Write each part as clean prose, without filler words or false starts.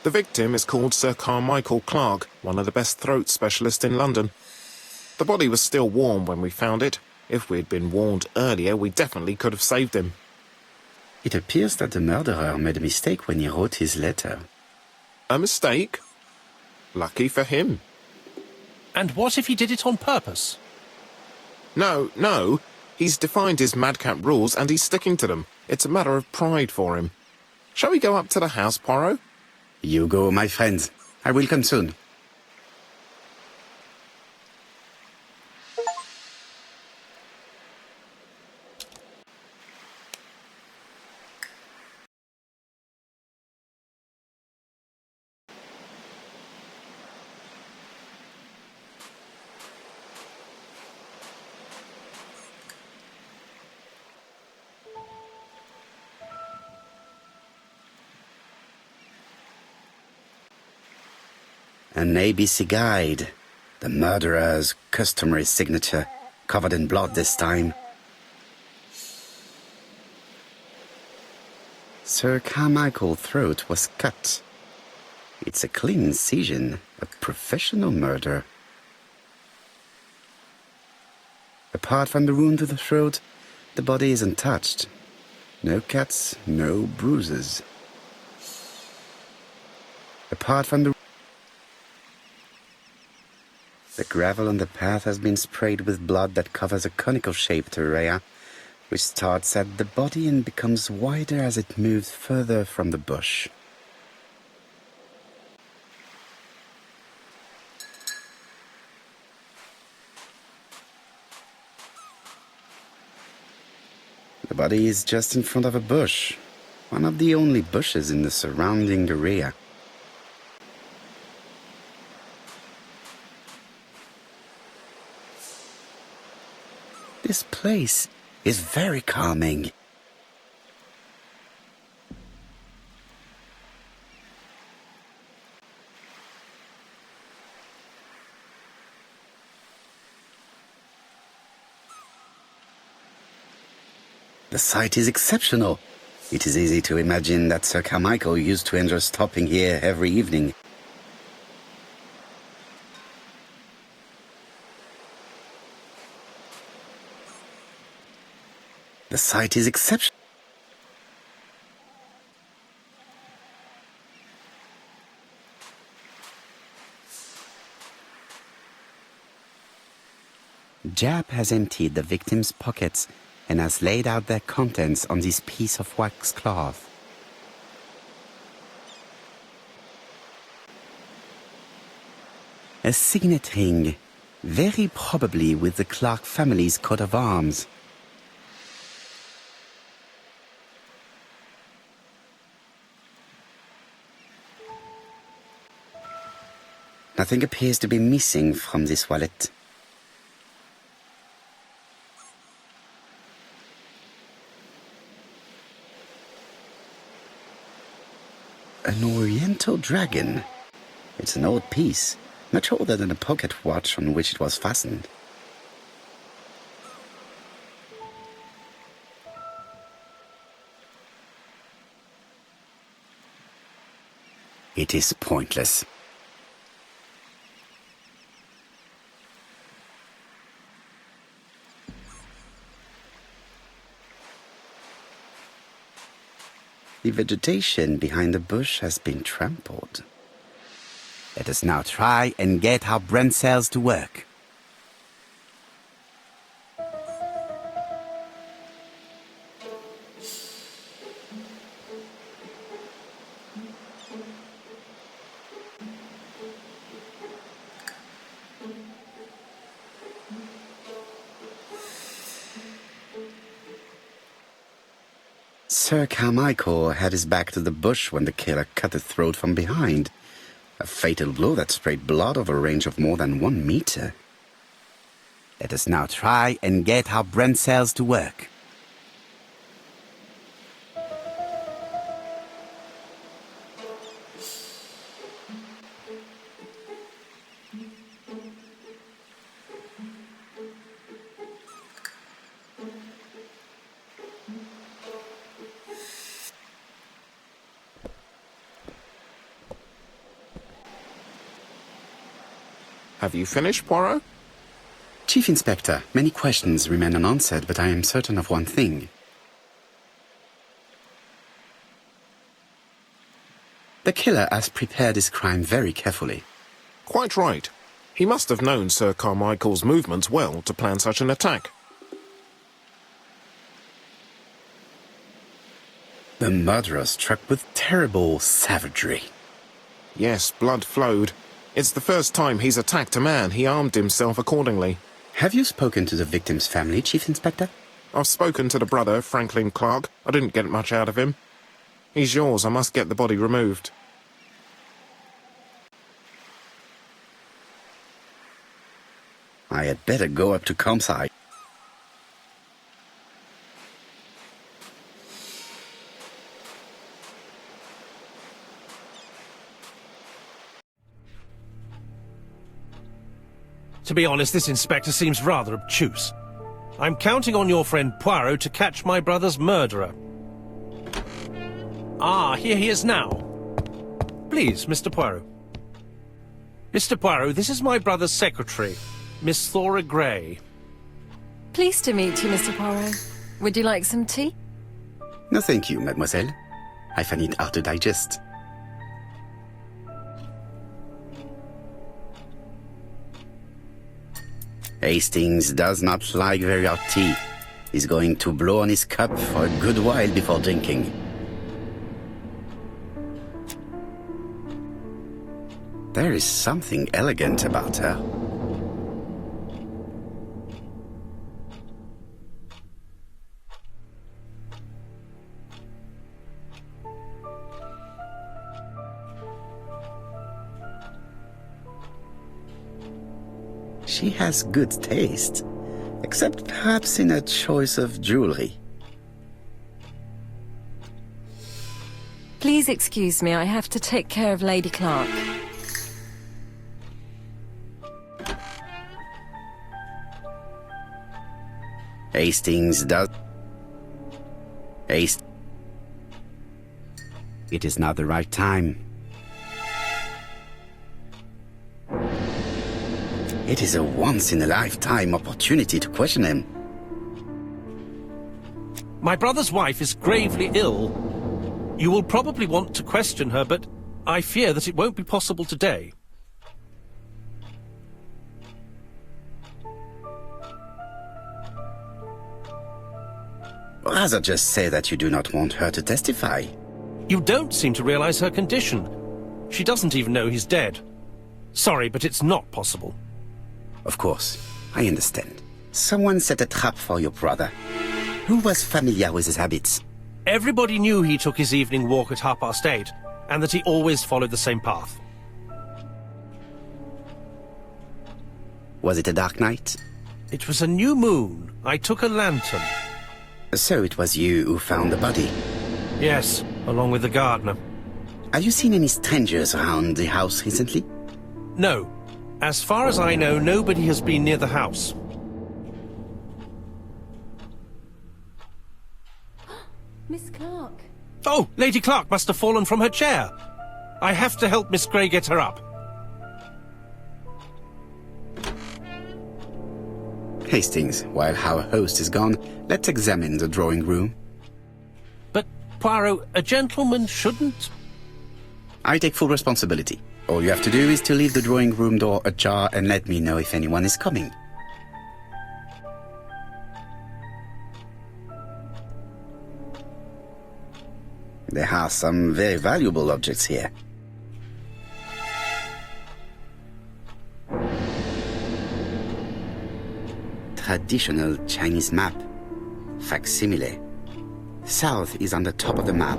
The victim is called Sir Carmichael Clark, one of the best throat specialists in London. The body was still warm when we found it. If we'd been warned earlier, we definitely could have saved him. It appears that the murderer made a mistake when he wrote his letter. A mistake? Lucky for him. And what if he did it on purpose? No. He's defined his madcap rules and he's sticking to them. It's a matter of pride for him. Shall we go up to the house, Poirot? You go, my friend. I will come soon. An ABC guide. The murderer's customary signature, covered in blood this time. Sir Carmichael's throat was cut. It's a clean incision, a professional murder. Apart from the wound to the throat, the body is untouched. No cuts, no bruises. Apart from the gravel on the path has been sprayed with blood that covers a conical-shaped area, which starts at the body and becomes wider as it moves further from the bush. The body is just in front of a bush, one of the only bushes in the surrounding area. This place is very calming. The site is exceptional. It is easy to imagine that Sir Carmichael used to enjoy stopping here every evening. The site is exceptional. Jap has emptied the victim's pockets and has laid out their contents on this piece of wax cloth. A signet ring, very probably with the Clark family's coat of arms. Nothing appears to be missing from this wallet. An oriental dragon. It's an old piece, much older than the pocket watch on which it was fastened. It is pointless. The vegetation behind the bush has been trampled. Let us now try and get our brain cells to work. Sir Carmichael had his back to the bush when the killer cut the throat from behind. A fatal blow that sprayed blood over a range of more than 1 meter. Let us now try and get our brain cells to work. Have you finished, Poirot? Chief Inspector, many questions remain unanswered, but I am certain of one thing. The killer has prepared his crime very carefully. Quite right. He must have known Sir Carmichael's movements well to plan such an attack. The murderer struck with terrible savagery. Yes, blood flowed. It's the first time he's attacked a man. He armed himself accordingly. Have you spoken to the victim's family, Chief Inspector? I've spoken to the brother, Franklin Clark. I didn't get much out of him. He's yours. I must get the body removed. I had better go up to Campside. To be honest, this inspector seems rather obtuse. I'm counting on your friend Poirot to catch my brother's murderer. Ah, here he is now. Please, Mr. Poirot. Mr. Poirot, this is my brother's secretary, Miss Thora Gray. Pleased to meet you, Mr. Poirot. Would you like some tea? No, thank you, mademoiselle. I find it hard to digest. Hastings does not like very hot tea. He's going to blow on his cup for a good while before drinking. There is something elegant about her. She has good taste, except perhaps in her choice of jewelry. Please excuse me, I have to take care of Lady Clark. Hastings does... It is not the right time. It is a once-in-a-lifetime opportunity to question him. My brother's wife is gravely ill. You will probably want to question her, but I fear that it won't be possible today. Rather just say that you do not want her to testify. You don't seem to realize her condition. She doesn't even know he's dead. Sorry, but it's not possible. Of course, I understand. Someone set a trap for your brother. Who was familiar with his habits? Everybody knew he took his evening walk at 8:30, and that he always followed the same path. Was it a dark night? It was a new moon. I took a lantern. So it was you who found the body. Yes, along with the gardener. Have you seen any strangers around the house recently? No. As far as I know, nobody has been near the house. Miss Clark. Oh, Lady Clark must have fallen from her chair. I have to help Miss Gray get her up. Hastings, while our host is gone, let's examine the drawing room. But, Poirot, a gentleman shouldn't... I take full responsibility. All you have to do is to leave the drawing room door ajar and let me know if anyone is coming. There are some very valuable objects here. Traditional Chinese map. Facsimile. South is on the top of the map.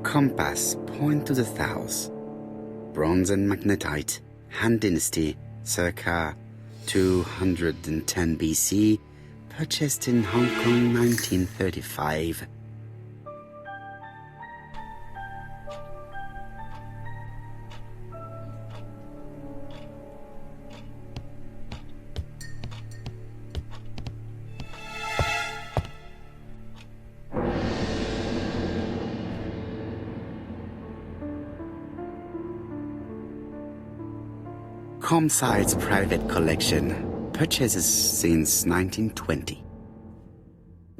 Compass point to the south. Bronze and magnetite. Han Dynasty, circa 210 BC. Purchased in Hong Kong 1935. Sherlock Holmes' private collection, purchases since 1920.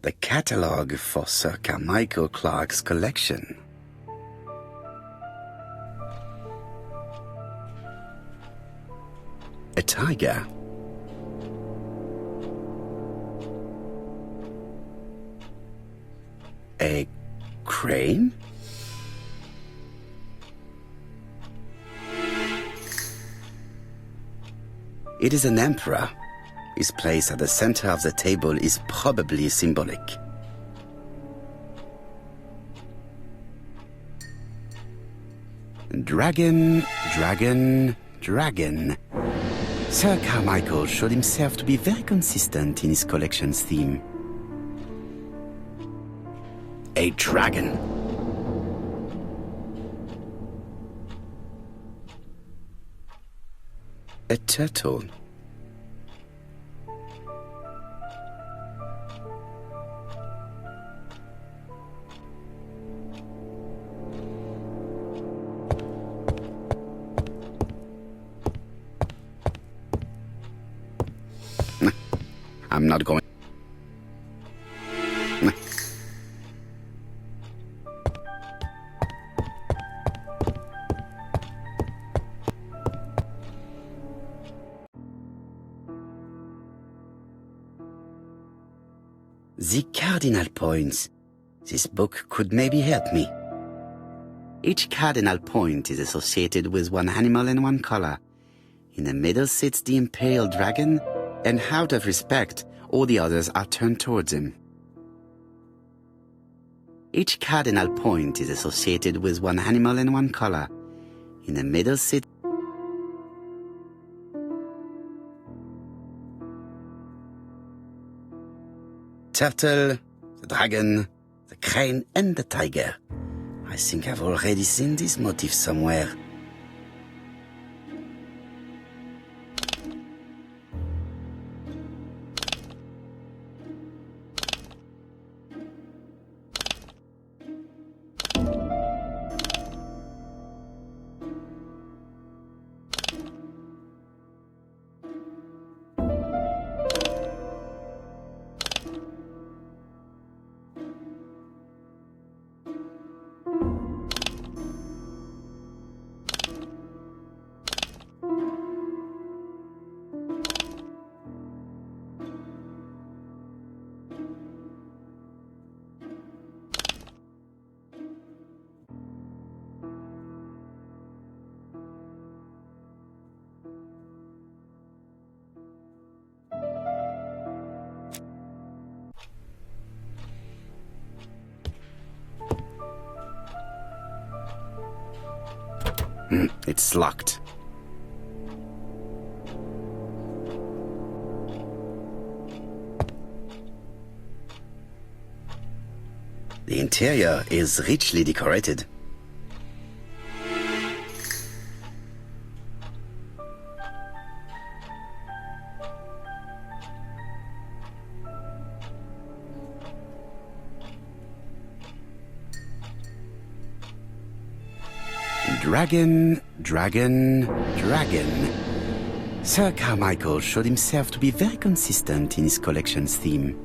The catalogue for Sir Carmichael Clark's collection. A tiger. A crane? It is an emperor. His place at the center of the table is probably symbolic. Dragon, dragon, dragon. Sir Carmichael showed himself to be very consistent in his collection's theme. A dragon. A turtle. I'm not going. The cardinal points. This book could maybe help me. Each cardinal point is associated with one animal and one color. In the middle sits the imperial dragon, and out of respect, all the others are turned towards him. Each cardinal point is associated with one animal and one color. In the middle sits turtle, the dragon, the crane, and the tiger. I think I've already seen this motif somewhere. It's locked. The interior is richly decorated. Dragon, dragon, dragon. Sir Carmichael showed himself to be very consistent in his collection's theme.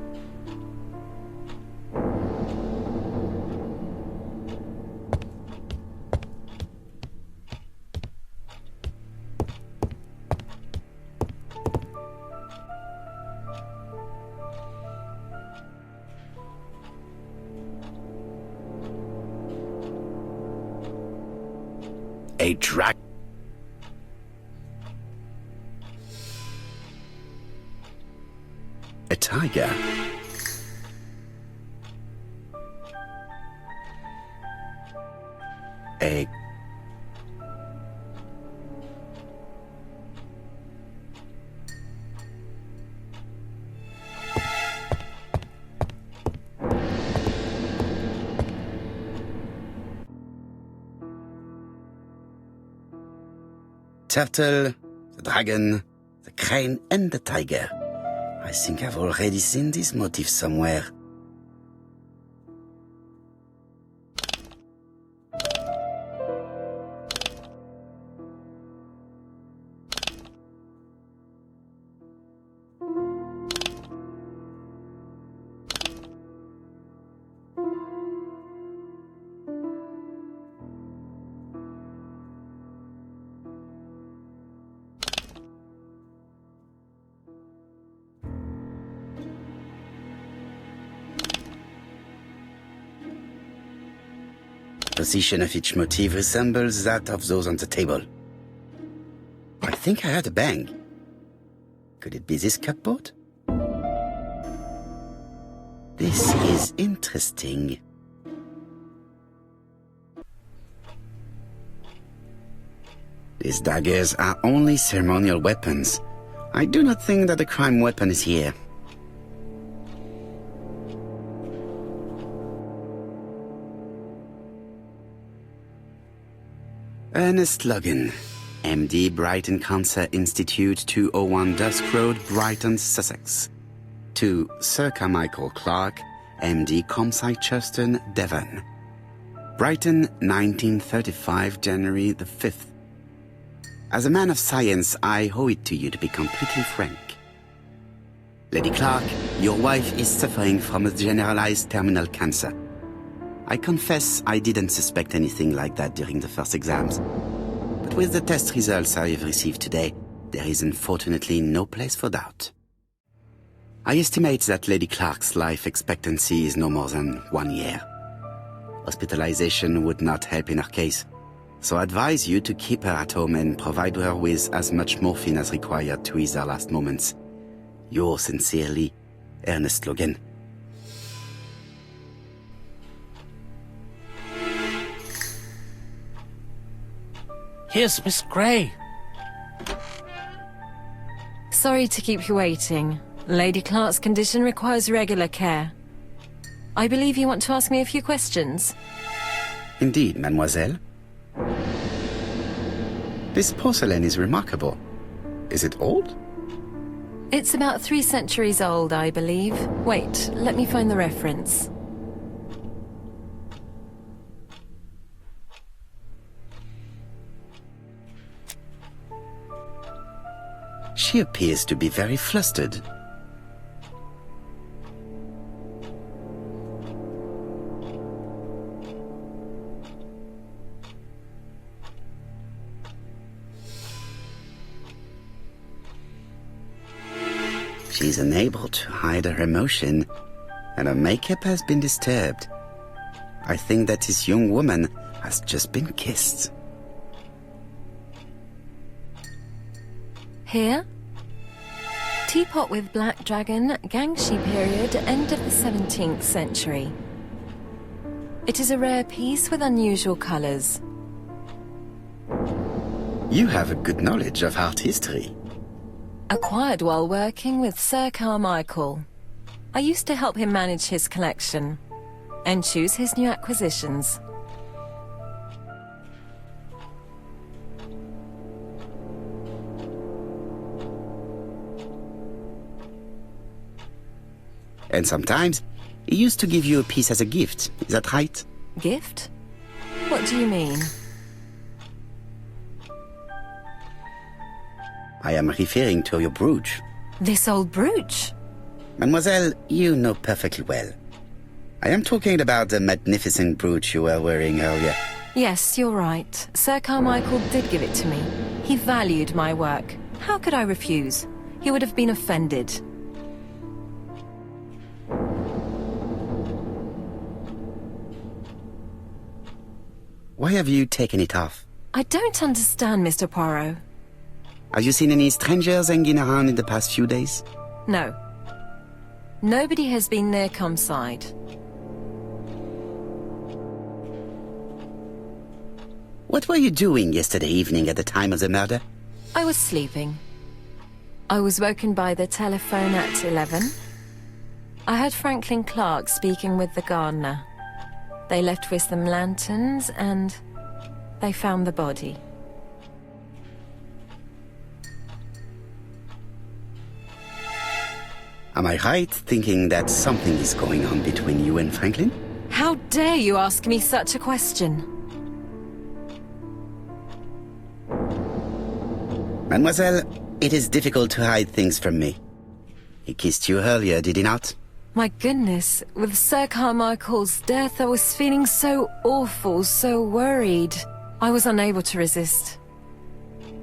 A dragon. A tiger. A turtle, the dragon, the crane, and the tiger. I think I've already seen this motif somewhere. position of each motif resembles that of those on the table. I think I heard a bang. Could it be this cupboard? This is interesting. These daggers are only ceremonial weapons. I do not think that the crime weapon is here. Ernest Logan, MD, Brighton Cancer Institute, 201 Dusk Road, Brighton, Sussex. To Sir Carmichael Clark, MD, ComSci Churston, Devon. Brighton, 1935, January the 5th. As a man of science, I owe it to you to be completely frank. Lady Clark, your wife is suffering from a generalized terminal cancer. I confess I didn't suspect anything like that during the first exams. But with the test results I have received today, there is unfortunately no place for doubt. I estimate that Lady Clark's life expectancy is no more than 1 year. Hospitalization would not help in her case, so I advise you to keep her at home and provide her with as much morphine as required to ease her last moments. Yours sincerely, Ernest Logan. Here's Miss Gray. Sorry to keep you waiting. Lady Clark's condition requires regular care. I believe you want to ask me a few questions. Indeed, mademoiselle. This porcelain is remarkable. Is it old? It's about 3 centuries old, I believe. Wait, let me find the reference. She appears to be very flustered. She's unable to hide her emotion, and her makeup has been disturbed. I think that this young woman has just been kissed. Here? Teapot with black dragon, Gangxi period, end of the 17th century. It is a rare piece with unusual colors. You have a good knowledge of art history. Acquired while working with Sir Carmichael. I used to help him manage his collection and choose his new acquisitions. And sometimes, he used to give you a piece as a gift. Is that right? Gift? What do you mean? I am referring to your brooch. This old brooch? Mademoiselle, you know perfectly well. I am talking about the magnificent brooch you were wearing earlier. Yes, you're right. Sir Carmichael did give it to me. He valued my work. How could I refuse? He would have been offended. Why have you taken it off? I don't understand, Mr. Poirot. Have you seen any strangers hanging around in the past few days? No. Nobody has been near Comside. What were you doing yesterday evening at the time of the murder? I was sleeping. I was woken by the telephone at 11. I heard Franklin Clark speaking with the gardener. They left with some lanterns and they found the body. Am I right thinking that something is going on between you and Franklin? How dare you ask me such a question? Mademoiselle, it is difficult to hide things from me. He kissed you earlier, did he not? My goodness, with Sir Carmichael's death, I was feeling so awful, so worried. I was unable to resist.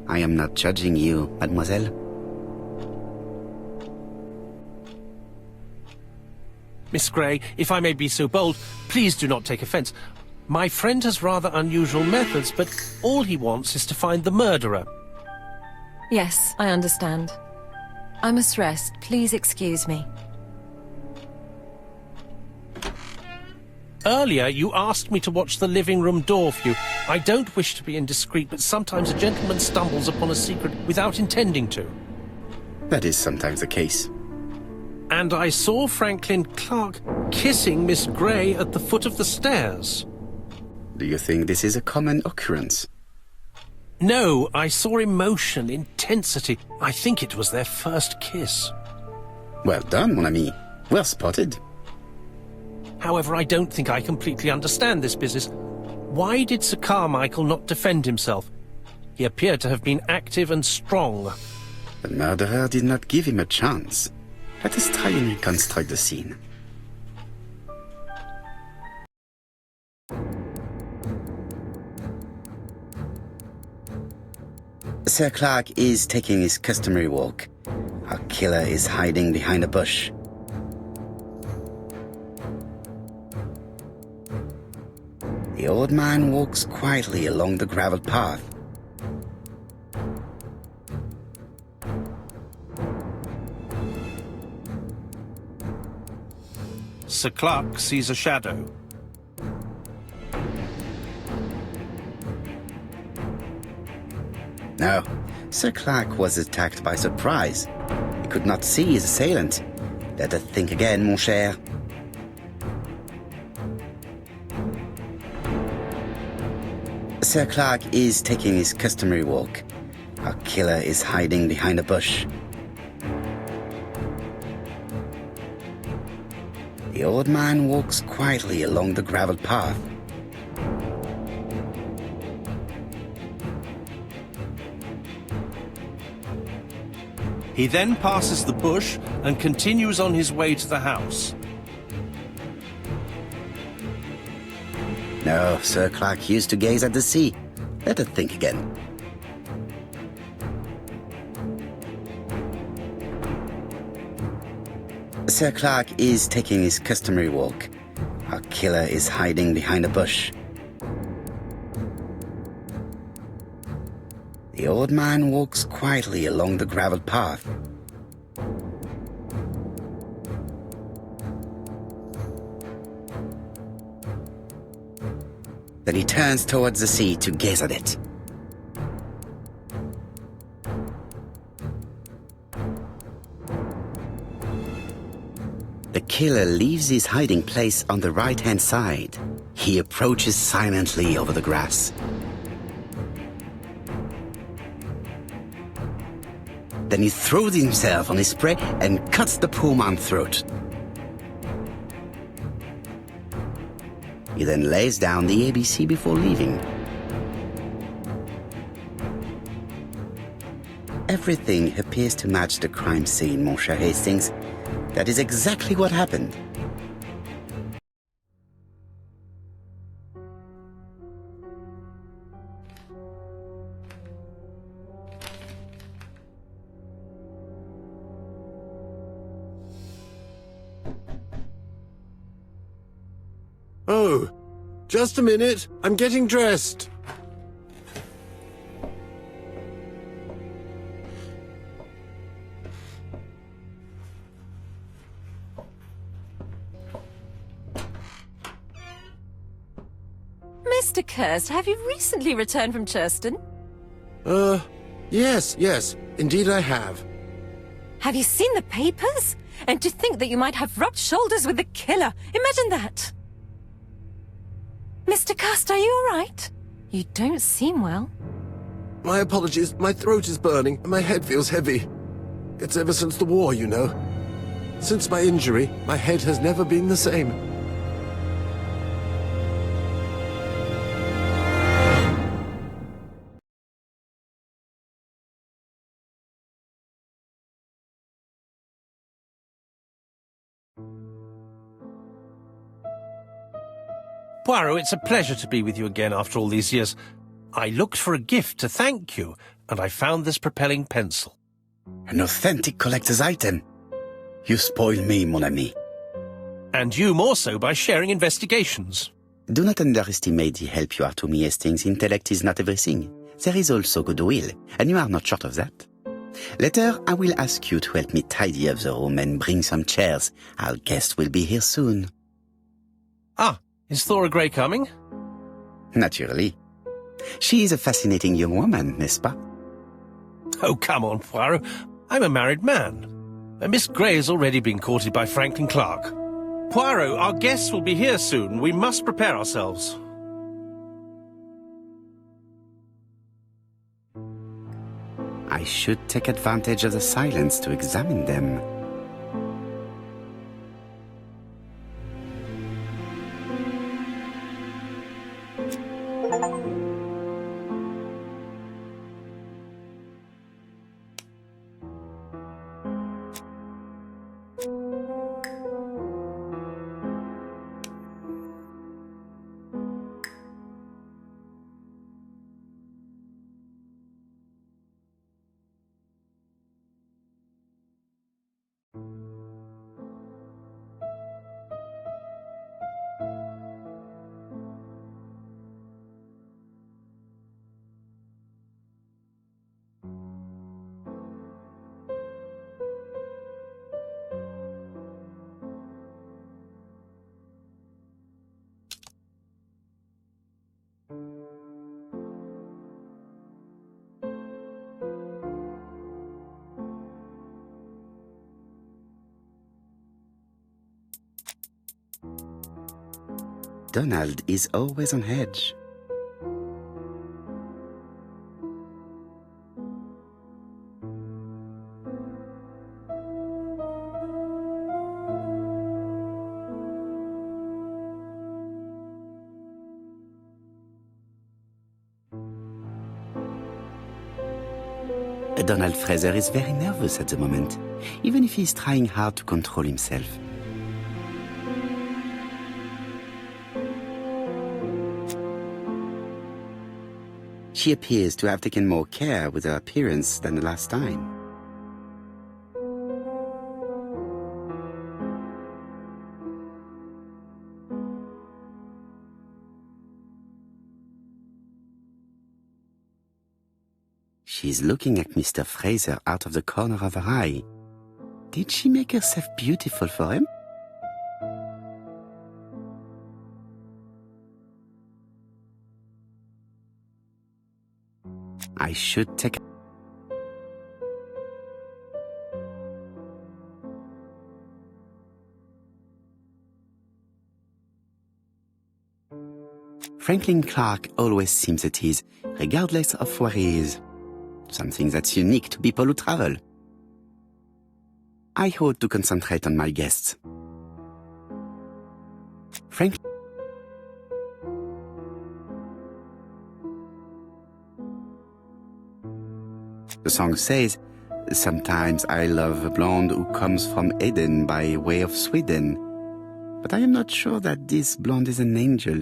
I am not judging you, mademoiselle. Miss Gray, if I may be so bold, please do not take offense. My friend has rather unusual methods, but all he wants is to find the murderer. Yes, I understand. I must rest. Please excuse me. Earlier, you asked me to watch the living room door for you. I don't wish to be indiscreet, but sometimes a gentleman stumbles upon a secret without intending to. That is sometimes the case. And I saw Franklin Clark kissing Miss Grey at the foot of the stairs. Do you think this is a common occurrence? No, I saw emotion, intensity. I think it was their first kiss. Well done, mon ami. Well spotted. However, I don't think I completely understand this business. Why did Sir Carmichael not defend himself? He appeared to have been active and strong. The murderer did not give him a chance. Let us try and reconstruct the scene. Sir Clark is taking his customary walk. Our killer is hiding behind a bush. The old man walks quietly along the gravel path. Sir Clark sees a shadow. No, Sir Clark was attacked by surprise. He could not see his assailant. Let us think again, mon cher. Sir Clark is taking his customary walk. Our killer is hiding behind a bush. The old man walks quietly along the gravel path. He then passes the bush and continues on his way to the house. No, Sir Clark used to gaze at the sea. Let us think again. Sir Clark is taking his customary walk. Our killer is hiding behind a bush. The old man walks quietly along the gravel path. Then he turns towards the sea to gaze at it. The killer leaves his hiding place on the right-hand side. He approaches silently over the grass. Then he throws himself on his prey and cuts the poor man's throat. He then lays down the ABC before leaving. Everything appears to match the crime scene, mon cher Hastings. That is exactly what happened. Oh, just a minute. I'm getting dressed. Mr. Kirst, have you recently returned from Churston? Yes. Indeed I have. Have you seen the papers? And to think that you might have rubbed shoulders with the killer. Imagine that. Mr. Kirst, are you all right? You don't seem well. My apologies. My throat is burning and my head feels heavy. It's ever since the war, you know. Since my injury, my head has never been the same. Poirot, it's a pleasure to be with you again after all these years. I looked for a gift to thank you, and I found this propelling pencil. An authentic collector's item. You spoil me, mon ami. And you more so by sharing investigations. Do not underestimate the help you are to me, Hastings. Intellect is not everything. There is also goodwill, and you are not short of that. Later, I will ask you to help me tidy up the room and bring some chairs. Our guest will be here soon. Ah, is Thora Grey coming? Naturally. She is a fascinating young woman, n'est-ce pas? Oh, come on, Poirot. I'm a married man. And Miss Grey has already been courted by Franklin Clark. Poirot, our guests will be here soon. We must prepare ourselves. I should take advantage of the silence to examine them. Donald is always on edge. Donald Fraser is very nervous at the moment, even if he is trying hard to control himself. She appears to have taken more care with her appearance than the last time. She's looking at Mr. Fraser out of the corner of her eye. Did she make herself beautiful for him? I should take... Franklin Clark always seems at ease, regardless of where he is. Something that's unique to people who travel. I ought to concentrate on my guests. Franklin... The song says, "Sometimes I love a blonde who comes from Eden by way of Sweden." But I am not sure that this blonde is an angel.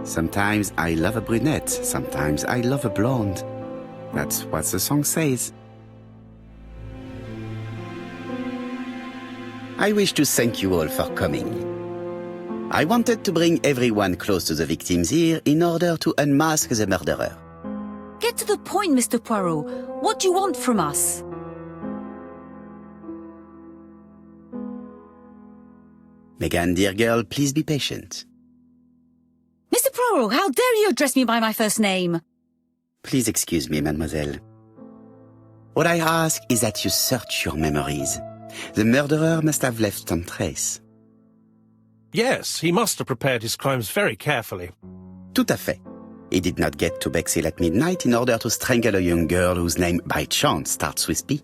Sometimes I love a brunette, sometimes I love a blonde. That's what the song says. I wish to thank you all for coming. I wanted to bring everyone close to the victims here in order to unmask the murderer. Get to the point, Mr. Poirot. What do you want from us? Megan, dear girl, please be patient. Mr. Poirot, how dare you address me by my first name? Please excuse me, mademoiselle. What I ask is that you search your memories. The murderer must have left some trace. Yes, he must have prepared his crimes very carefully. Tout à fait. He did not get to Bexhill at midnight in order to strangle a young girl whose name by chance starts with P.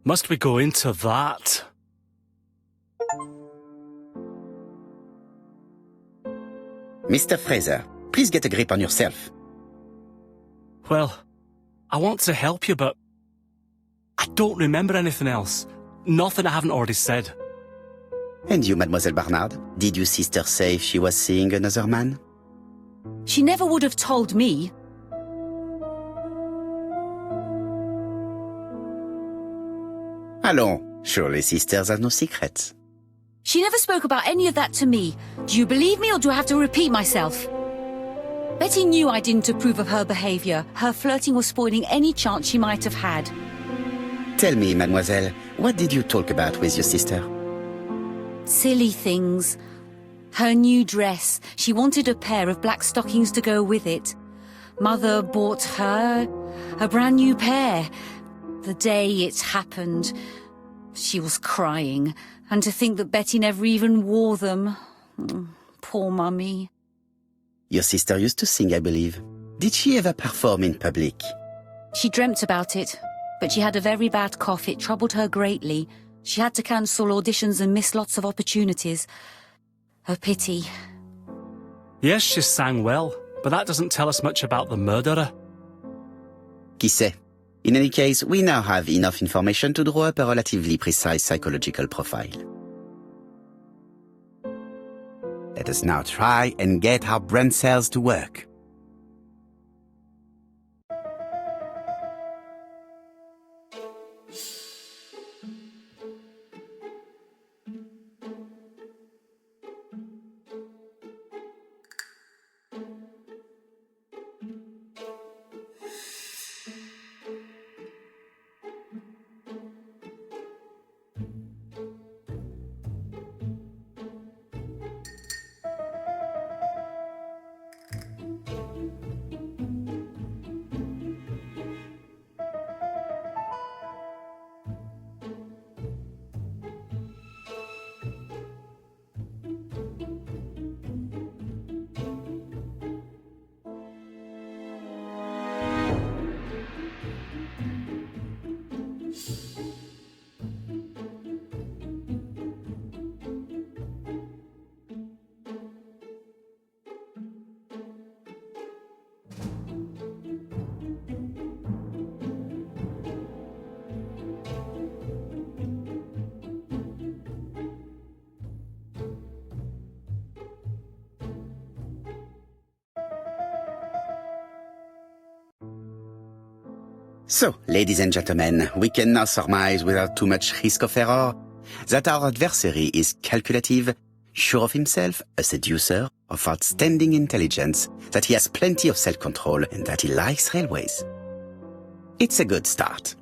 Must we go into that? Mr. Fraser, please get a grip on yourself. Well, I want to help you, but I don't remember anything else. Nothing I haven't already said. And you, Mademoiselle Barnard, did your sister say she was seeing another man? She never would have told me. Allons, surely sisters have no secrets. She never spoke about any of that to me. Do you believe me or do I have to repeat myself? Betty knew I didn't approve of her behaviour. Her flirting was spoiling any chance she might have had. Tell me, mademoiselle, what did you talk about with your sister? Silly things. Her new dress. She wanted a pair of black stockings to go with it. Mother bought her a brand new pair. The day it happened, she was crying. And to think that Betty never even wore them. Poor Mummy. Your sister used to sing, I believe. Did she ever perform in public? She dreamt about it, but she had a very bad cough. It troubled her greatly. She had to cancel auditions and miss lots of opportunities. A pity. Yes, she sang well, but that doesn't tell us much about the murderer. Qui sait? In any case, we now have enough information to draw up a relatively precise psychological profile. Let us now try and get our brain cells to work. So, ladies and gentlemen, we can now surmise without too much risk of error that our adversary is calculative, sure of himself, a seducer, of outstanding intelligence, that he has plenty of self-control, and that he likes railways. It's a good start.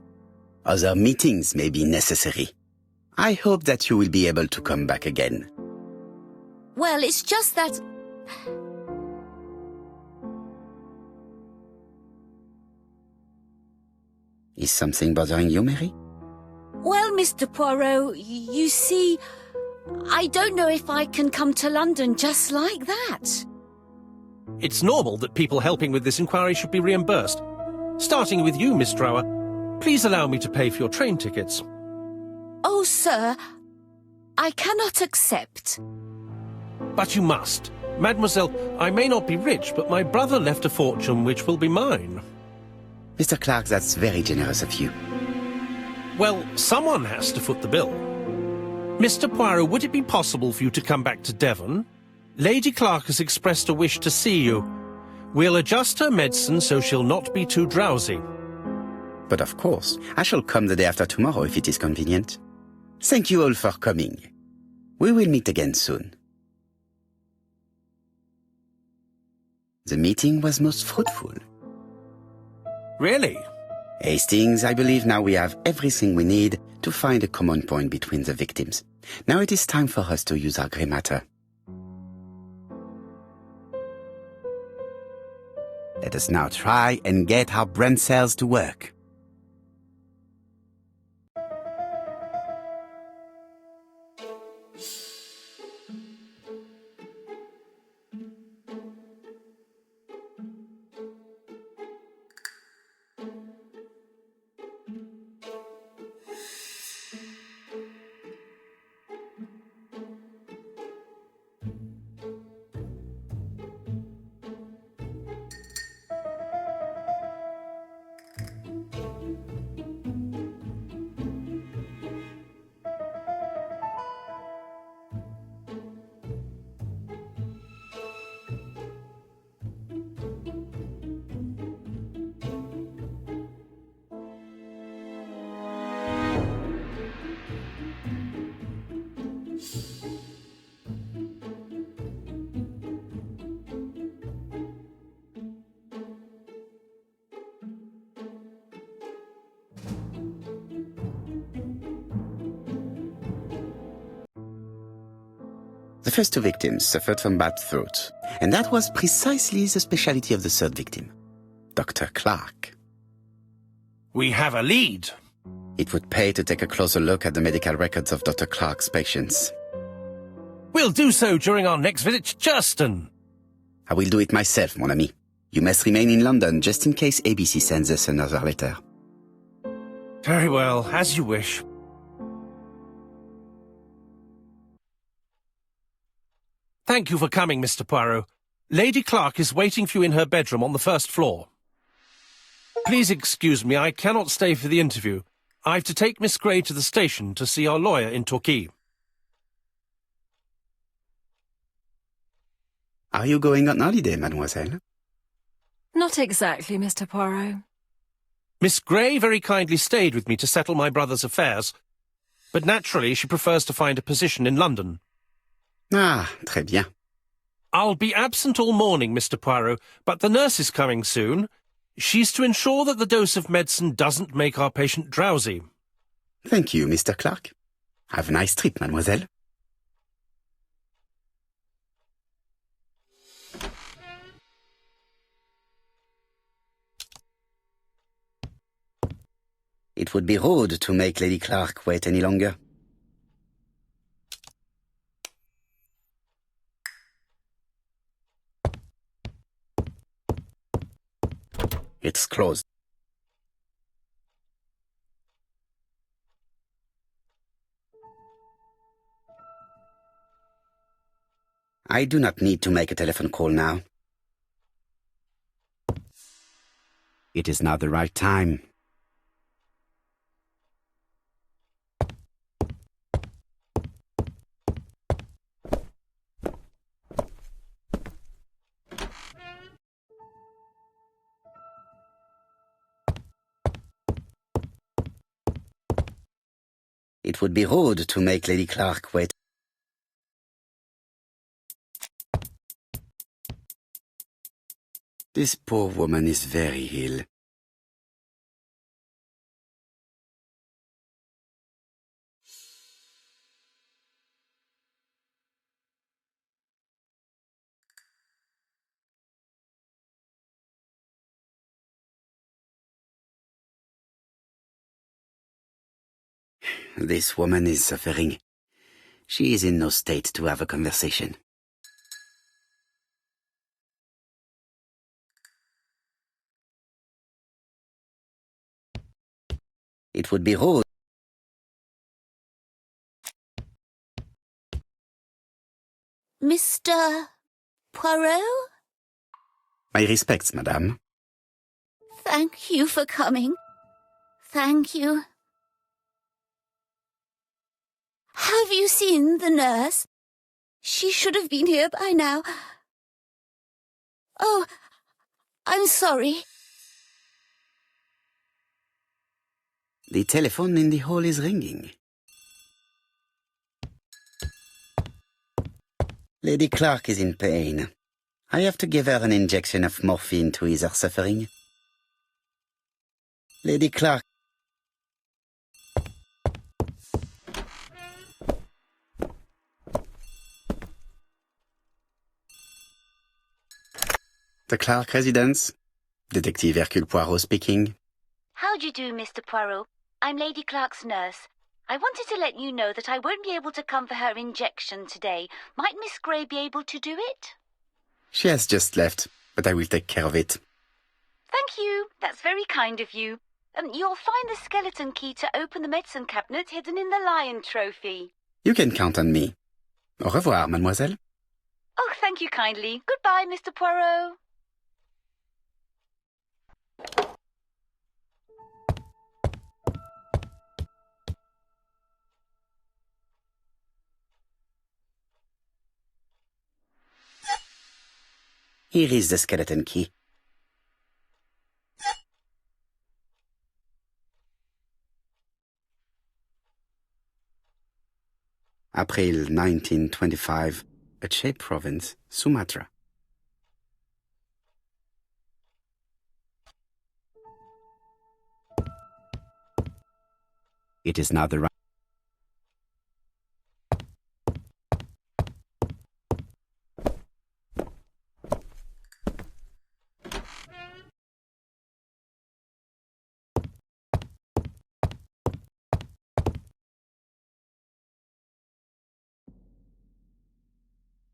Other meetings may be necessary. I hope that you will be able to come back again. Well, it's just that... Is something bothering you, Mary? Well, Mr. Poirot, you see, I don't know if I can come to London just like that. It's normal that people helping with this inquiry should be reimbursed. Starting with you, Miss Drower. Please allow me to pay for your train tickets. Oh, sir, I cannot accept. But you must. Mademoiselle, I may not be rich, but my brother left a fortune which will be mine. Mr. Clark, that's very generous of you. Well, someone has to foot the bill. Mr. Poirot, would it be possible for you to come back to Devon? Lady Clark has expressed a wish to see you. We'll adjust her medicine so she'll not be too drowsy. But of course, I shall come the day after tomorrow if it is convenient. Thank you all for coming. We will meet again soon. The meeting was most fruitful. Really? Hastings, I believe now we have everything we need to find a common point between the victims. Now it is time for us to use our grey matter. Let us now try and get our brain cells to work. The first two victims suffered from bad throat, and that was precisely the specialty of the third victim, Dr. Clark. We have a lead. It would pay to take a closer look at the medical records of Dr. Clark's patients. We'll do so during our next visit to Churston. I will do it myself, mon ami. You must remain in London just in case ABC sends us another letter. Very well, as you wish. Thank you for coming, Mr. Poirot. Lady Clark is waiting for you in her bedroom on the first floor. Please excuse me, I cannot stay for the interview. I've to take Miss Gray to the station to see our lawyer in Torquay. Are you going on holiday, mademoiselle? Not exactly, Mr. Poirot. Miss Gray very kindly stayed with me to settle my brother's affairs, but naturally she prefers to find a position in London. Ah, très bien. I'll be absent all morning, Mr. Poirot, but the nurse is coming soon. She's to ensure that the dose of medicine doesn't make our patient drowsy. Thank you, Mr. Clark. Have a nice trip, mademoiselle. It would be rude to make Lady Clark wait any longer. It's closed. I do not need to make a telephone call now. It is not the right time. It would be rude to make Lady Clark wait. This poor woman is very ill. This woman is suffering. She is in no state to have a conversation. It would be rude. Mr. Poirot? My respects, madame. Thank you for coming. Thank you. Have you seen the nurse? She should have been here by now. Oh, I'm sorry. The telephone in the hall is ringing. Lady Clark is in pain. I have to give her an injection of morphine to ease her suffering. Lady Clark. The Clark residence. Detective Hercule Poirot speaking. How do you do, Mr. Poirot? I'm Lady Clark's nurse. I wanted to let you know that I won't be able to come for her injection today. Might Miss Gray be able to do it? She has just left, but I will take care of it. Thank you. That's very kind of you. You'll find the skeleton key to open the medicine cabinet hidden in the lion trophy. You can count on me. Au revoir, mademoiselle. Oh, thank you kindly. Goodbye, Mr. Poirot. Here is the skeleton key. April 1925, Aceh Province, Sumatra. It is not the right.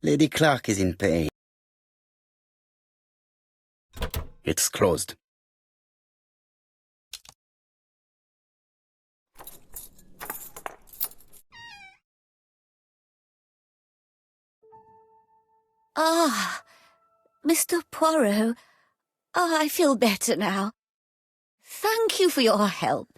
Lady Clark is in pain. It's closed. Ah, Mr. Poirot. Ah, I feel better now. Thank you for your help.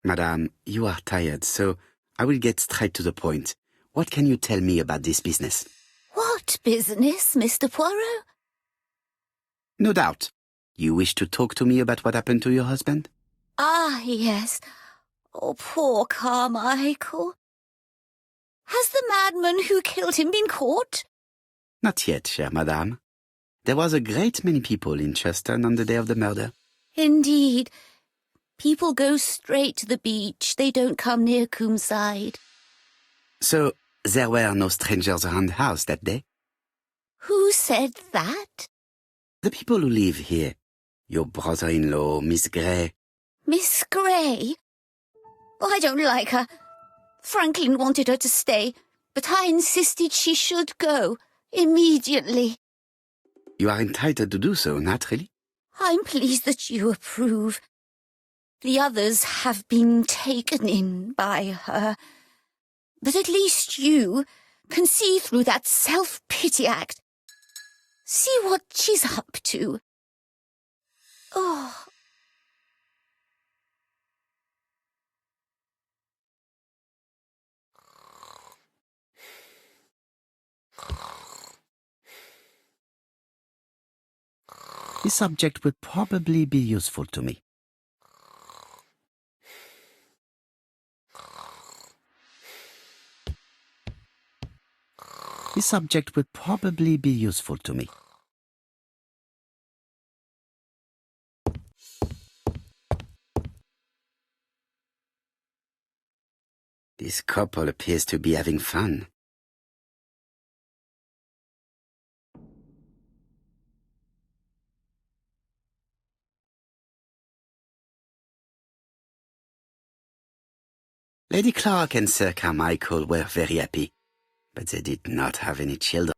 Madame, you are tired, so I will get straight to the point. What can you tell me about this business? What business, Mr. Poirot? No doubt. You wish to talk to me about what happened to your husband? Ah, yes. Oh, poor Carmichael. Has the madman who killed him been caught? Not yet, chère madame. There was a great many people in Cheston on the day of the murder. Indeed. People go straight to the beach. They don't come near Coomside. So, there were no strangers around the house that day? Who said that? The people who live here. Your brother-in-law, Miss Gray. Miss Gray? Oh, I don't like her. Franklin wanted her to stay, but I insisted she should go, immediately. You are entitled to do so, naturally. I'm pleased that you approve. The others have been taken in by her. But at least you can see through that self-pity act. See what she's up to. Oh. This subject would probably be useful to me. This subject would probably be useful to me. This couple appears to be having fun. Lady Clark and Sir Carmichael were very happy, but they did not have any children.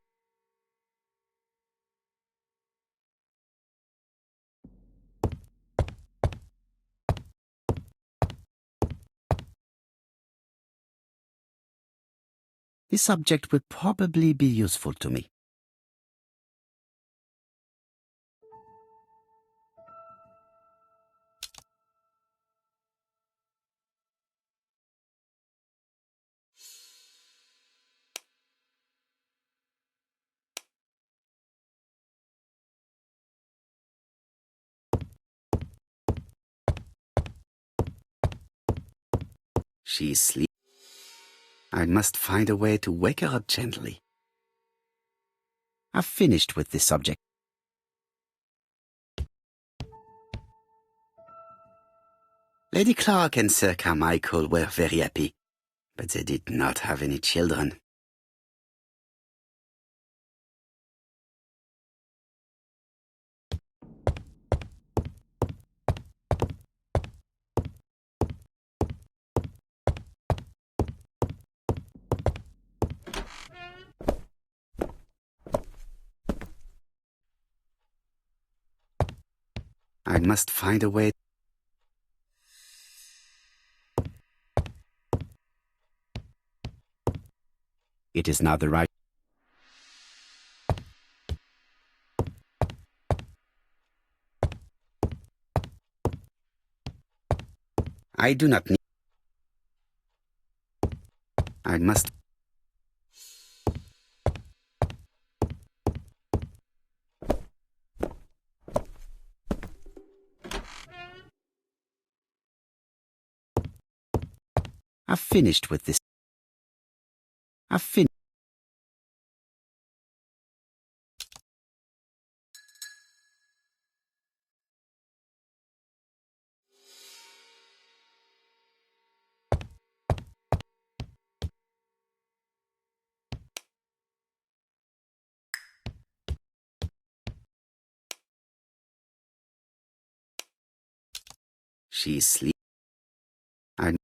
This subject would probably be useful to me. She is asleep. I must find a way to wake her up gently. I've finished with this subject. Lady Clark and Sir Carmichael were very happy, but they did not have any children. I must find a way. It is not the right. I do not need. I must. I've finished with this. I've finished. She's sleeping. I...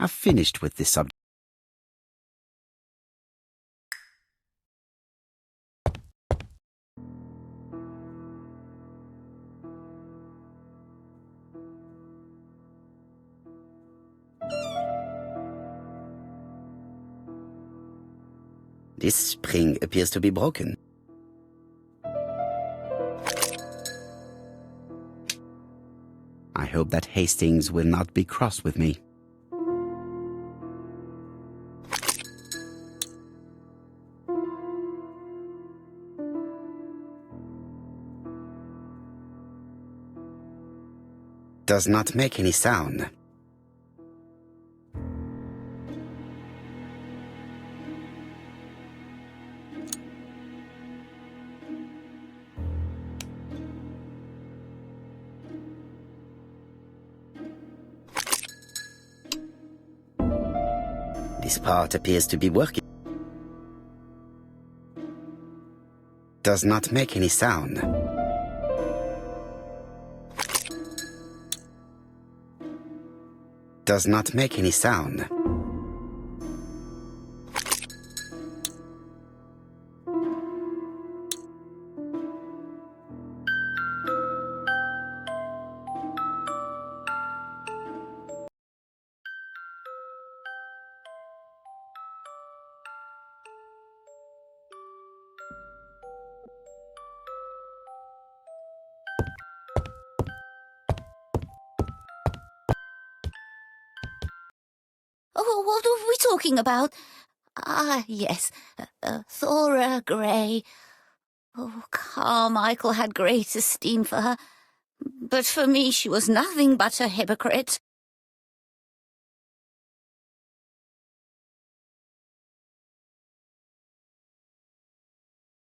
I've finished with this subject. This spring appears to be broken. I hope that Hastings will not be cross with me. Does not make any sound. This part appears to be working. Does not make any sound. Does not make any sound. Oh, what are we talking about? Ah, yes, Thora Grey. Oh, Carmichael had great esteem for her, but for me she was nothing but a hypocrite.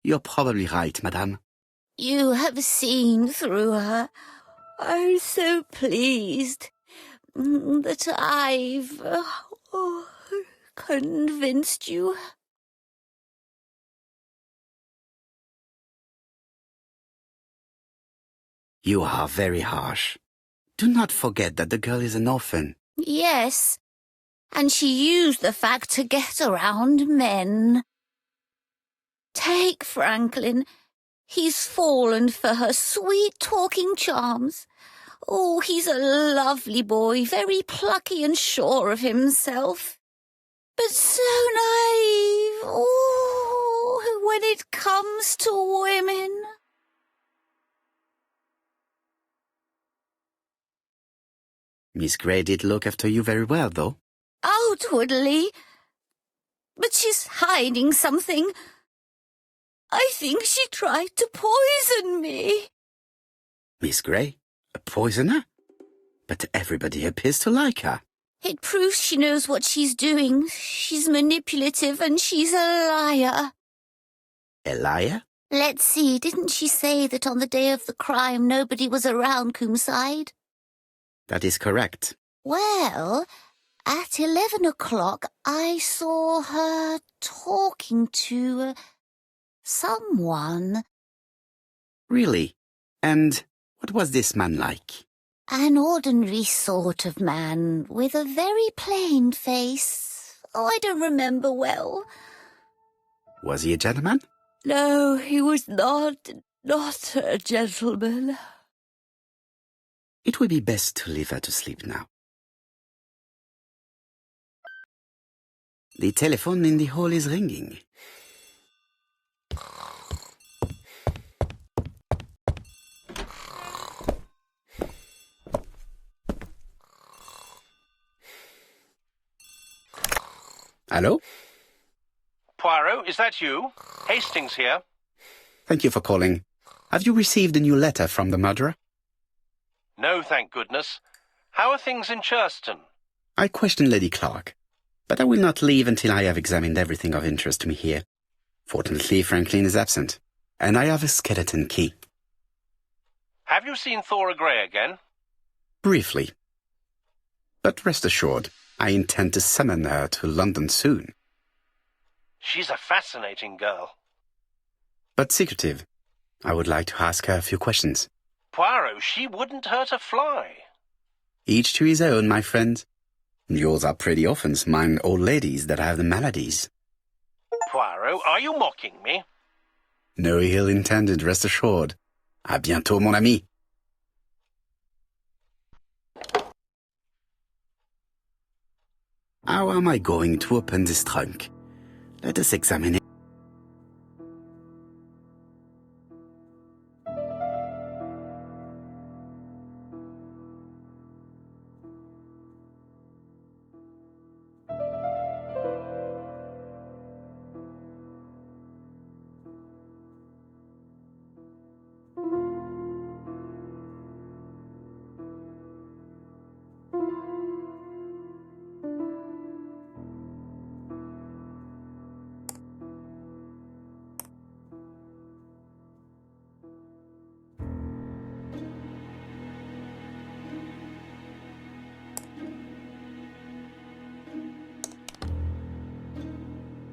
You're probably right, madame. You have seen through her. I'm so pleased that I've convinced you. You are very harsh. Do not forget that the girl is an orphan. Yes, and she used the fact to get around men. Take Franklin. He's fallen for her sweet-talking charms. Oh, he's a lovely boy, very plucky and sure of himself. But so naive, oh, when it comes to women. Miss Grey did look after you very well, though. Outwardly. But she's hiding something. I think she tried to poison me. Miss Grey? A poisoner? But everybody appears to like her. It proves she knows what she's doing. She's manipulative and she's a liar. A liar? Let's see, didn't she say that on the day of the crime nobody was around Coomside? That is correct. Well, at 11 o'clock I saw her talking to someone. Really? And what was this man like? An ordinary sort of man with a very plain face. Oh, I don't remember well. Was he a gentleman? No, he was not a gentleman. It would be best to leave her to sleep now. The telephone in the hall is ringing. Hello? Poirot, is that you? Hastings here. Thank you for calling. Have you received a new letter from the murderer? No, thank goodness. How are things in Churston? I questioned Lady Clark, but I will not leave until I have examined everything of interest to me here. Fortunately, Franklin is absent, and I have a skeleton key. Have you seen Thora Grey again? Briefly. But rest assured, I intend to summon her to London soon. She's a fascinating girl. But secretive. I would like to ask her a few questions. Poirot, she wouldn't hurt a fly. Each to his own, my friend. Yours are pretty often mine old ladies that have the maladies. Poirot, are you mocking me? No ill intended, rest assured. À bientôt, mon ami. How am I going to open this trunk? Let us examine it.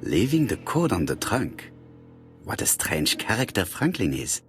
Leaving the code on the trunk. What a strange character Franklin is.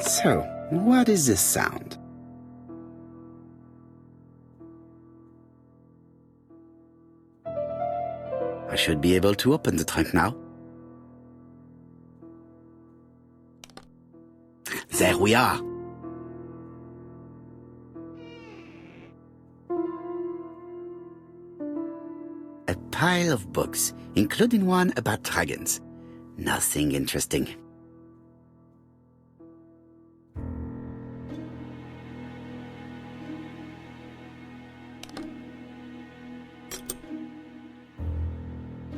So, what is this sound? I should be able to open the trunk now. There we are. A pile of books, including one about dragons. Nothing interesting.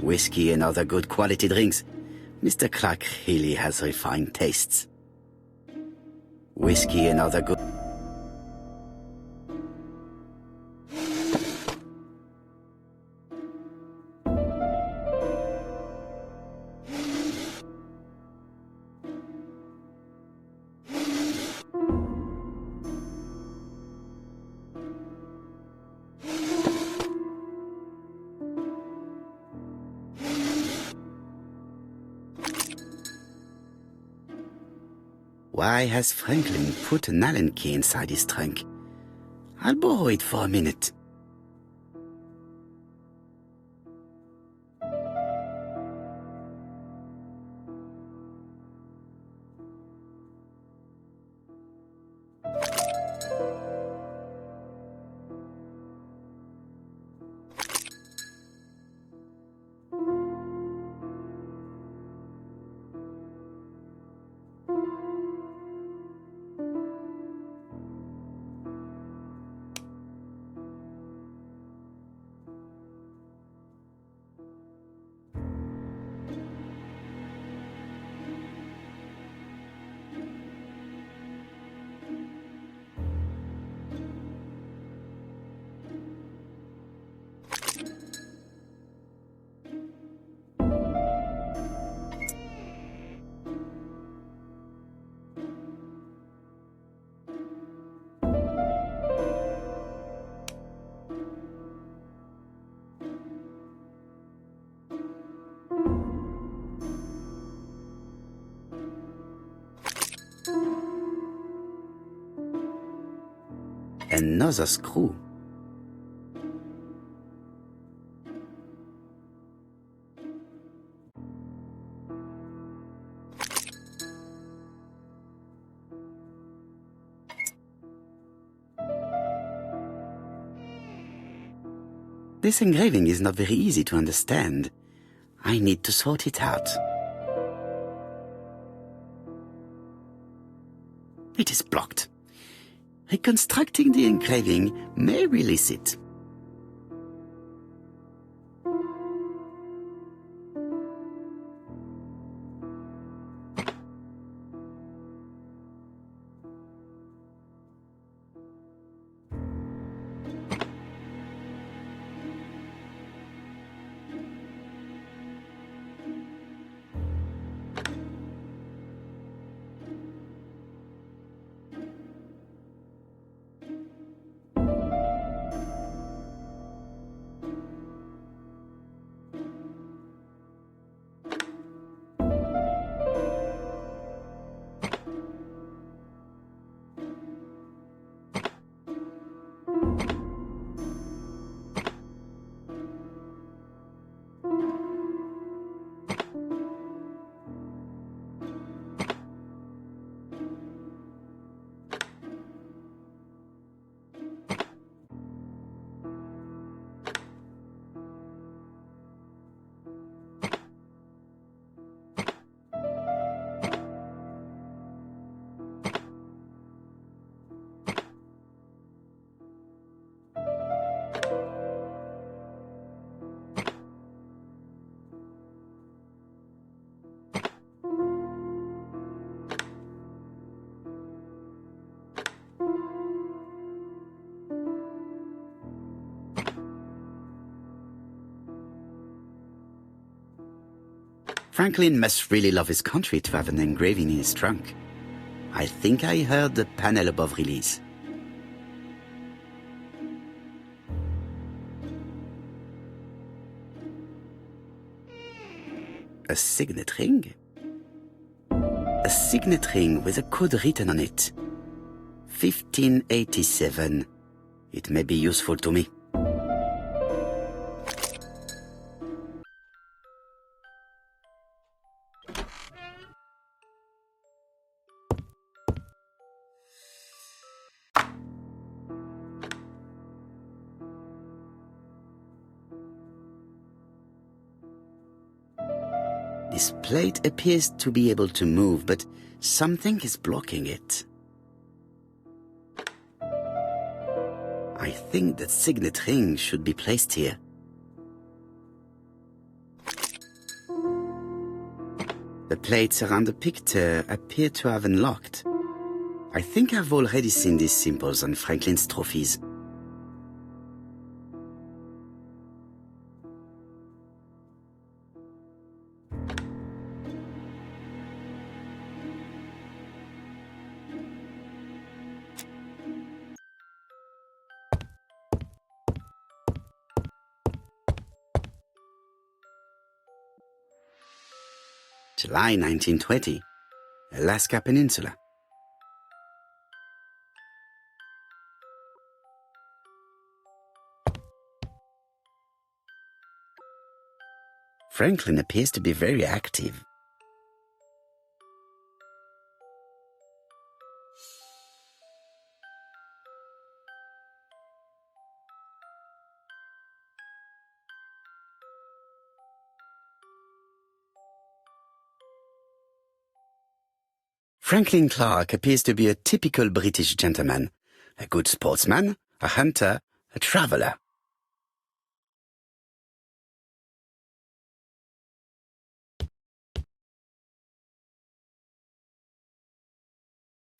Whiskey and other good quality drinks. Mr. Clark really has refined tastes. Whiskey and other good... Why has Franklin put an Allen key inside his trunk? I'll borrow it for a minute. Another screw. This engraving is not very easy to understand. I need to sort it out. It is blocked. Reconstructing the engraving may release it. Franklin must really love his country to have an engraving in his trunk. I think I heard the panel above release. A signet ring? A signet ring with a code written on it. 1587. It may be useful to me. This plate appears to be able to move, but something is blocking it. I think that signet ring should be placed here. The plates around the picture appear to have unlocked. I think I've already seen these symbols on Franklin's trophies. July 1920, Alaska Peninsula. Franklin appears to be very active. Franklin Clark appears to be a typical British gentleman, a good sportsman, a hunter, a traveller.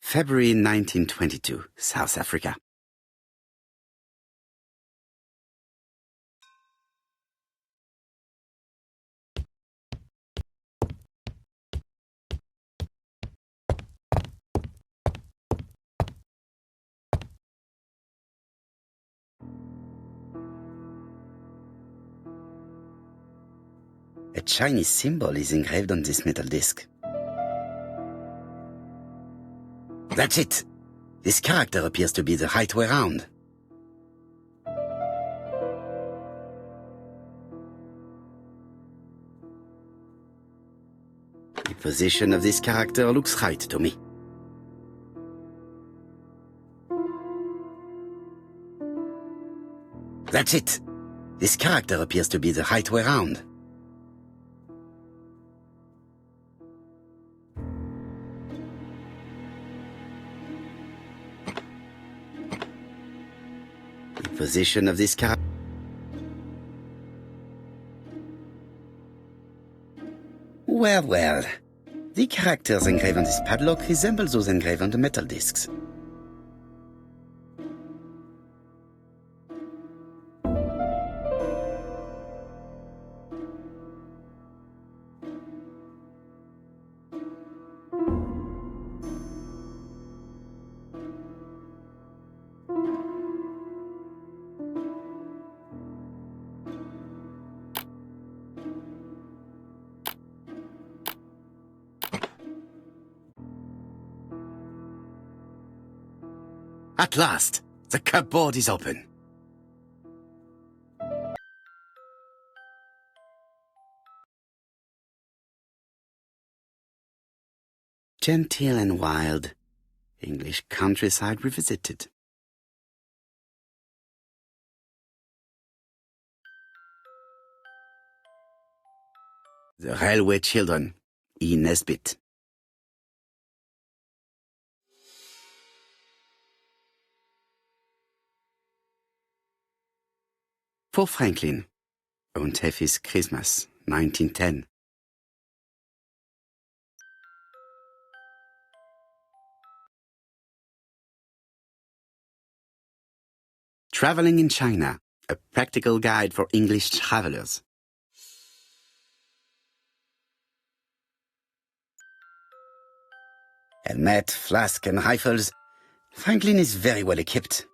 February 1922, South Africa. A Chinese symbol is engraved on this metal disc. That's it! This character appears to be the right way round. The position of this character looks right to me. That's it! This character appears to be the right way round. The position of this character... Well, well. The characters engraved on this padlock resemble those engraved on the metal discs. At last, the cupboard is open. Genteel and wild, English countryside revisited. The Railway Children, E. Nesbit. For Franklin, Und Effie's Christmas, 1910. Traveling in China, a practical guide for English travelers. Helmet, flask, and rifles. Franklin is very well equipped.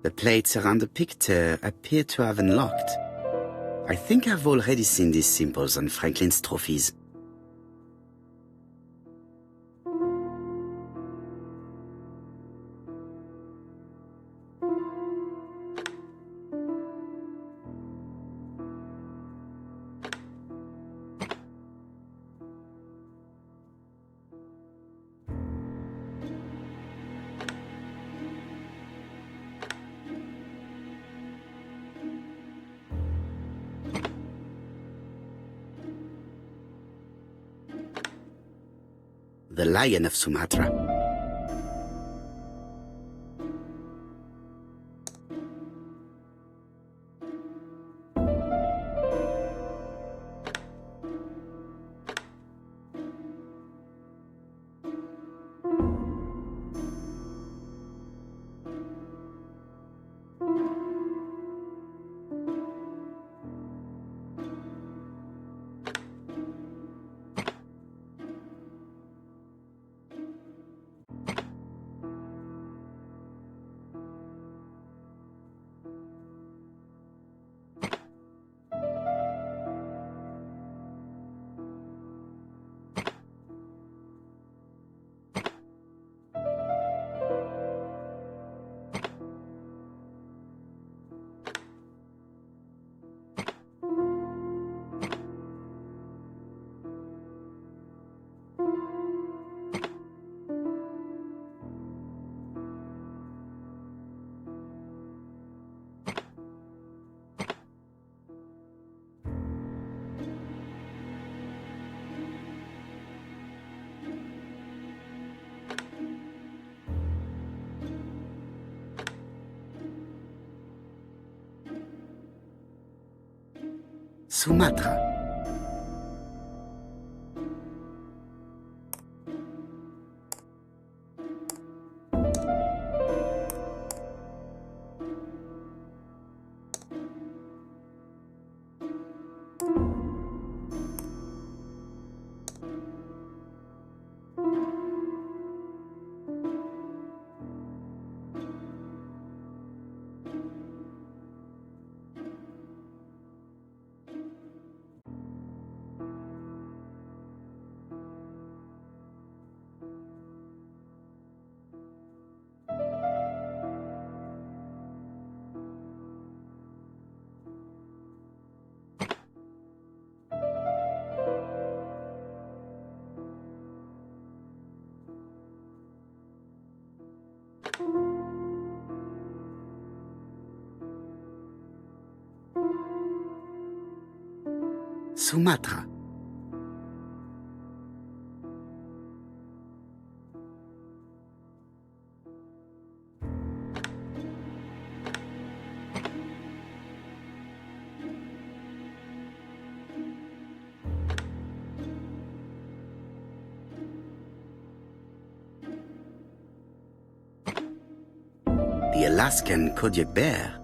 The plates around the picture appear to have unlocked. I think I've already seen these symbols on Franklin's trophies. The Lion of Sumatra. Sumatra. Sumatra. The Alaskan Kodiak bear.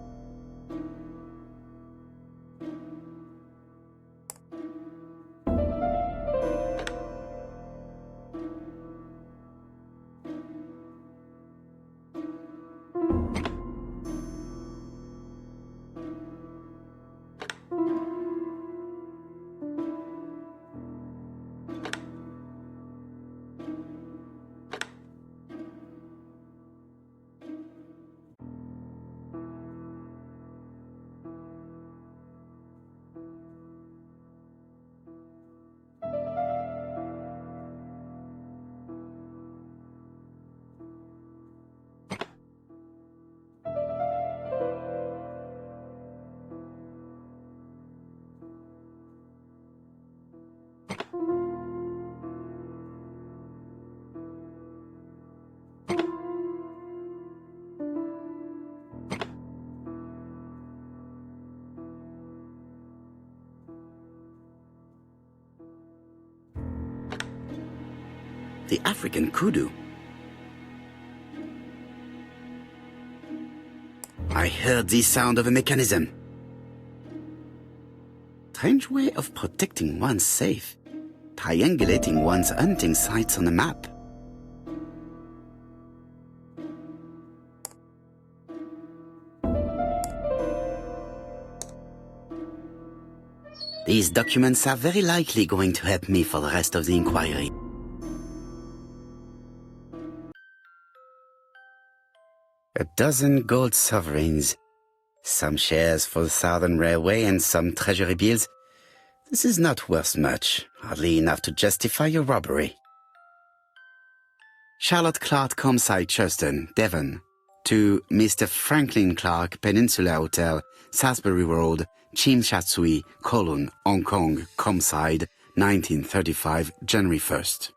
The African kudu. I heard the sound of a mechanism. Strange way of protecting one's safe. Triangulating one's hunting sites on a map. These documents are very likely going to help me for the rest of the inquiry. A dozen gold sovereigns, some shares for the Southern Railway and some treasury bills. This is not worth much, hardly enough to justify your robbery. Charlotte Clark Comside Churston, Devon, to Mr. Franklin Clark Peninsula Hotel, Salisbury Road, Chim Sha Tsui, Kowloon, Hong Kong, Comside, 1935, January 1st.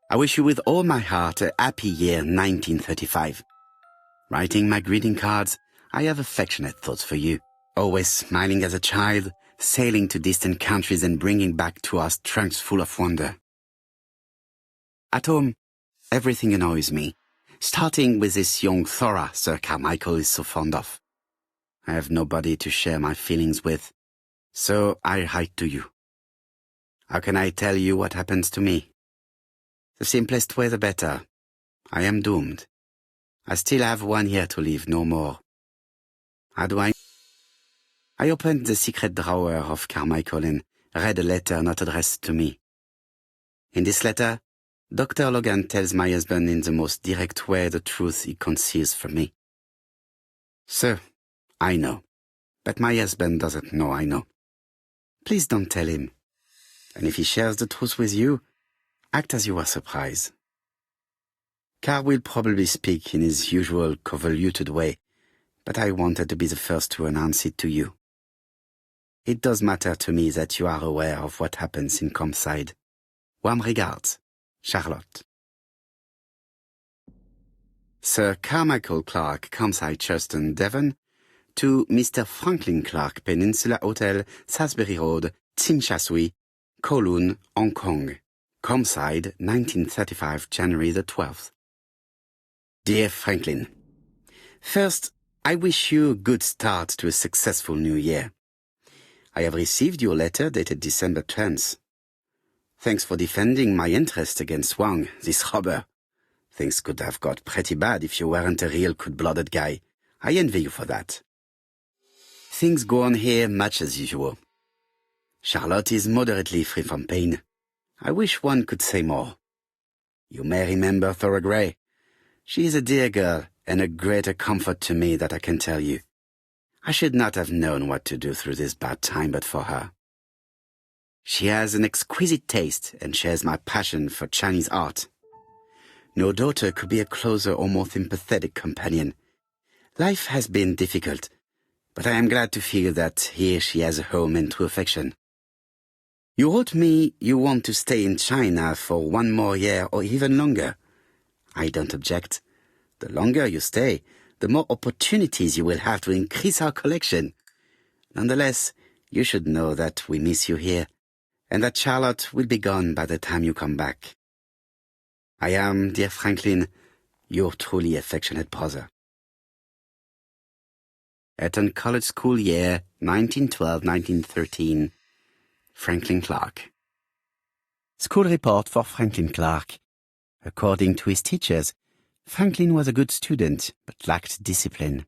I wish you with all my heart a happy year 1935. Writing my greeting cards, I have affectionate thoughts for you. Always smiling as a child, sailing to distant countries and bringing back to us trunks full of wonder. At home, everything annoys me, starting with this young Thora Sir Carmichael is so fond of. I have nobody to share my feelings with, so I write to you. How can I tell you what happens to me? The simplest way the better. I am doomed. I still have 1 year to live, no more. How do I opened the secret drawer of Carmichael and read a letter not addressed to me. In this letter, Dr. Logan tells my husband in the most direct way the truth he conceals from me. Sir, I know, but my husband doesn't know I know. Please don't tell him. And if he shares the truth with you, act as you are surprised. Carr will probably speak in his usual convoluted way, but I wanted to be the first to announce it to you. It does matter to me that you are aware of what happens in Comside. Warm regards, Charlotte. Sir Carmichael Clark, Comside Churston, Devon, to Mr. Franklin Clark, Peninsula Hotel, Salisbury Road, Tsim Sha Tsui, Kowloon, Hong Kong. Comside, 1935, January the 12th. Dear Franklin, first, I wish you a good start to a successful new year. I have received your letter dated December 10th. Thanks for defending my interest against Wang, this robber. Things could have got pretty bad if you weren't a real cold-blooded guy. I envy you for that. Things go on here much as usual. Charlotte is moderately free from pain. I wish one could say more. You may remember Thora Gray. She is a dear girl and a greater comfort to me that I can tell you. I should not have known what to do through this bad time but for her. She has an exquisite taste and shares my passion for Chinese art. No daughter could be a closer or more sympathetic companion. Life has been difficult, but I am glad to feel that here she has a home and true affection. You wrote me you want to stay in China for 1 more year or even longer. I don't object. The longer you stay, the more opportunities you will have to increase our collection. Nonetheless, you should know that we miss you here, and that Charlotte will be gone by the time you come back. I am, dear Franklin, your truly affectionate brother. Eton College School Year, 1912-1913. Franklin Clark. School report for Franklin Clark. According to his teachers, Franklin was a good student, but lacked discipline.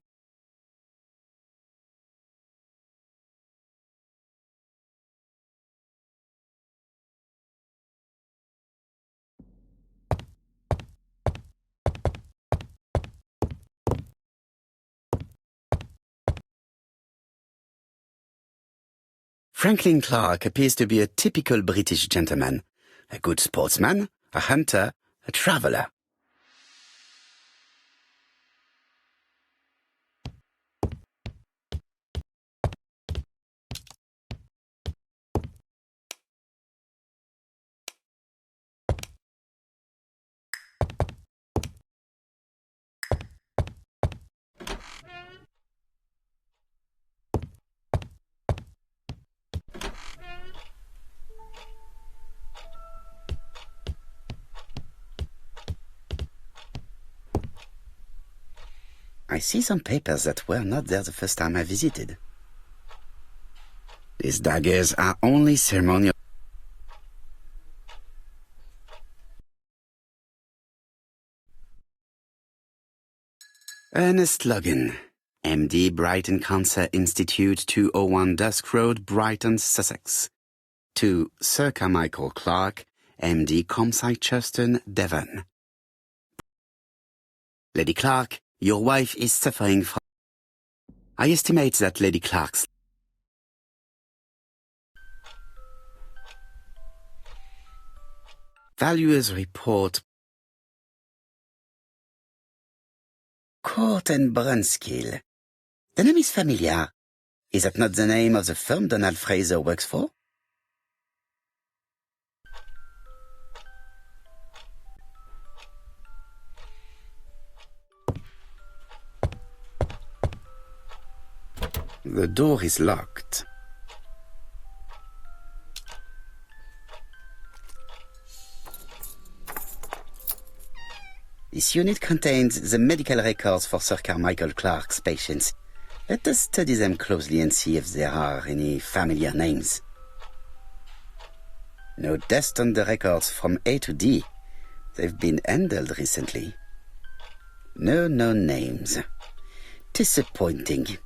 Franklin Clark appears to be a typical British gentleman, a good sportsman, a hunter, a traveller. I see some papers that were not there the first time I visited. These daggers are only ceremonial. Ernest Logan, MD, Brighton Cancer Institute, 201 Dusk Road, Brighton, Sussex. To Sir Carmichael Clark, MD, Comside Churston, Devon. Lady Clark, your wife is suffering from... I estimate that Lady Clark's... Valuers report... Court and Brunskill. The name is familiar. Is that not the name of the firm Donald Fraser works for? The door is locked. This unit contains the medical records for Sir Carmichael Clark's patients. Let us study them closely and see if there are any familiar names. No deaths on the records from A to D. They've been handled recently. No known names. Disappointing.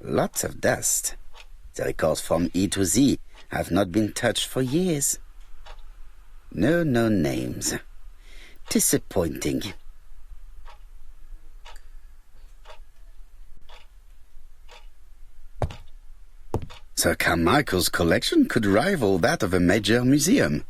Lots of dust. The records from E to Z have not been touched for years. No known names. Disappointing. Sir Carmichael's collection could rival that of a major museum.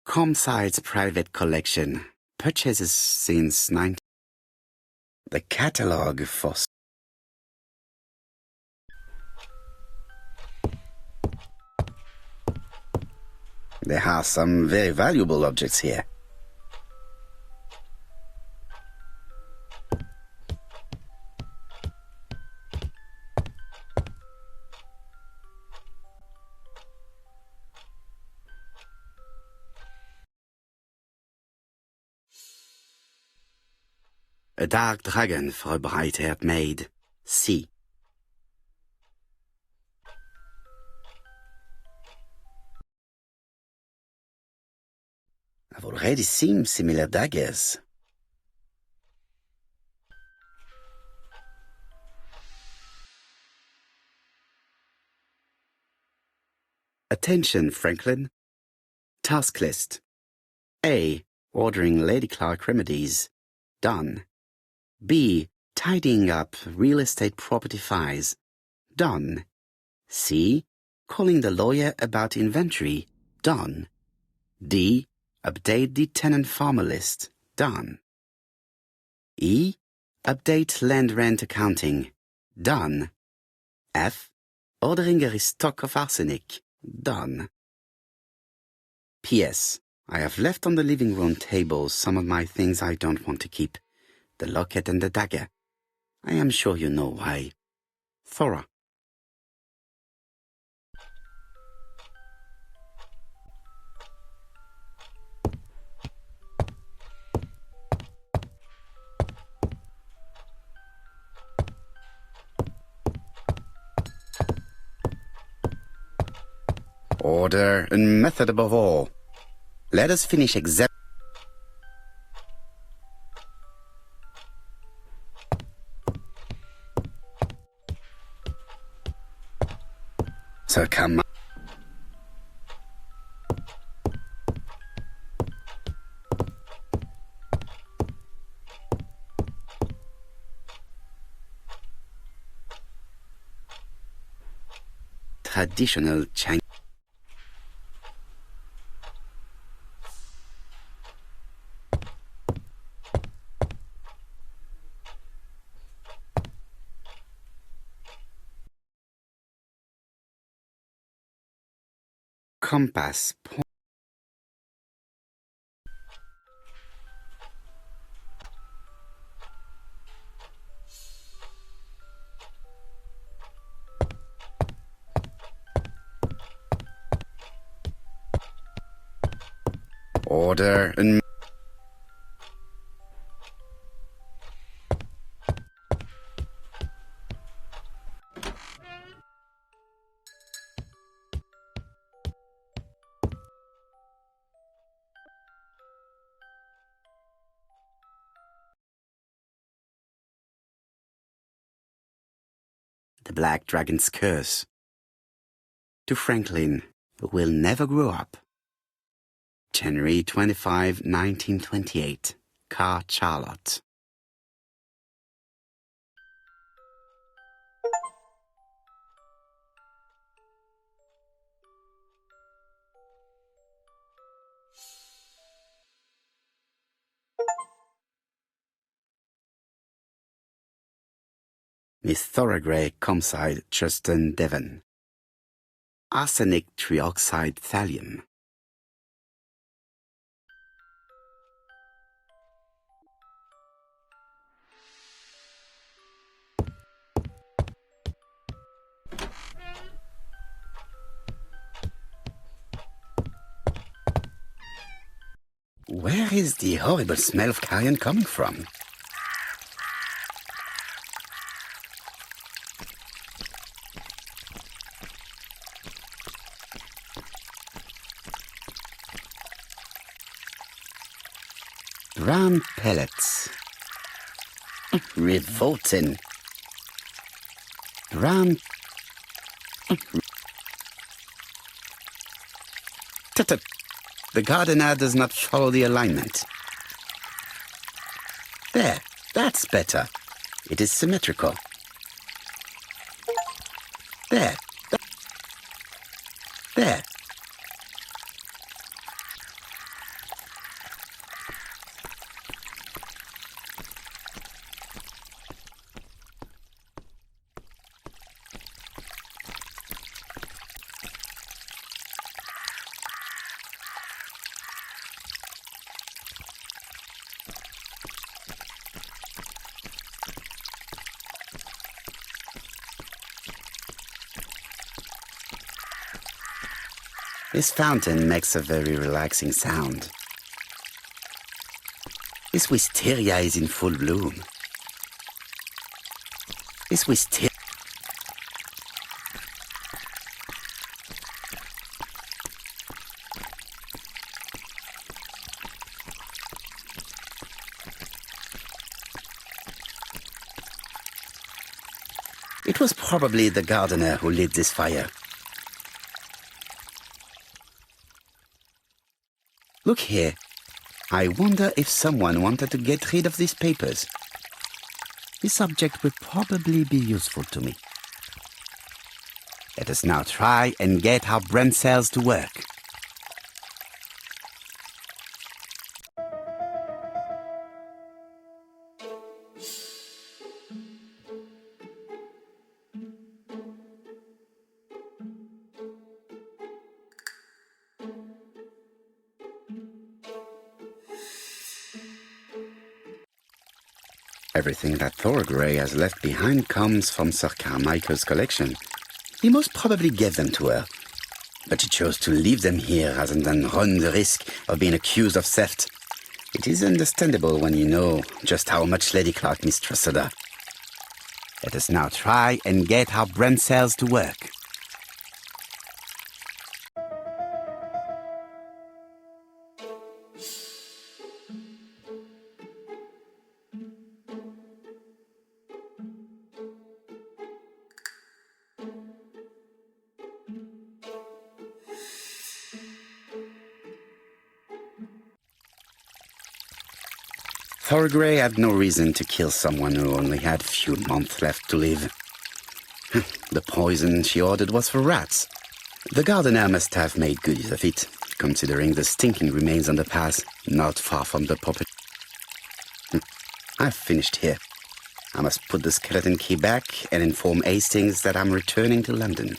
Comside's private collection. Purchases since 19... The catalogue for... There are some very valuable objects here. A dark dragon for a bright-haired maid. See. I've already seen similar daggers. Attention, Franklin. Task list. A. Ordering Lady Clark remedies. Done. B. Tidying up real estate property files. Done. C. Calling the lawyer about inventory. Done. D. Update the tenant-farmer list. Done. E. Update land rent accounting. Done. F. Ordering a restock of arsenic. Done. P.S. I have left on the living room table some of my things I don't want to keep. The locket and the dagger. I am sure you know why. Thora. Order and method above all. Let us finish Sir Carmichael. Traditional Chinese. Compass. Order and The Black Dragon's Curse. To Franklin, who will never grow up. January 25, 1928. Car Charlotte. Miss Thorogray Comside Justin Devon. Arsenic trioxide thallium. Where is the horrible smell of carrion coming from? Brown pellets. Revolting. Brown. Tut-tut. The gardener does not follow the alignment. There, that's better. It is symmetrical. There. There. This fountain makes a very relaxing sound. This wisteria is in full bloom. This wisteria... It was probably the gardener who lit this fire. Look here. I wonder if someone wanted to get rid of these papers. This object will probably be useful to me. Let us now try and get our brain cells to work. Everything that Thorgray has left behind comes from Sir Carmichael's collection. He most probably gave them to her, but she chose to leave them here rather than run the risk of being accused of theft. It is understandable when you know just how much Lady Clark mistrusted her. Let us now try and get our brain cells to work. Thorgray had no reason to kill someone who only had few months left to live. The poison she ordered was for rats. The gardener must have made good use of it, considering the stinking remains on the path, not far from the property. I've finished here. I must put the skeleton key back and inform Hastings that I'm returning to London.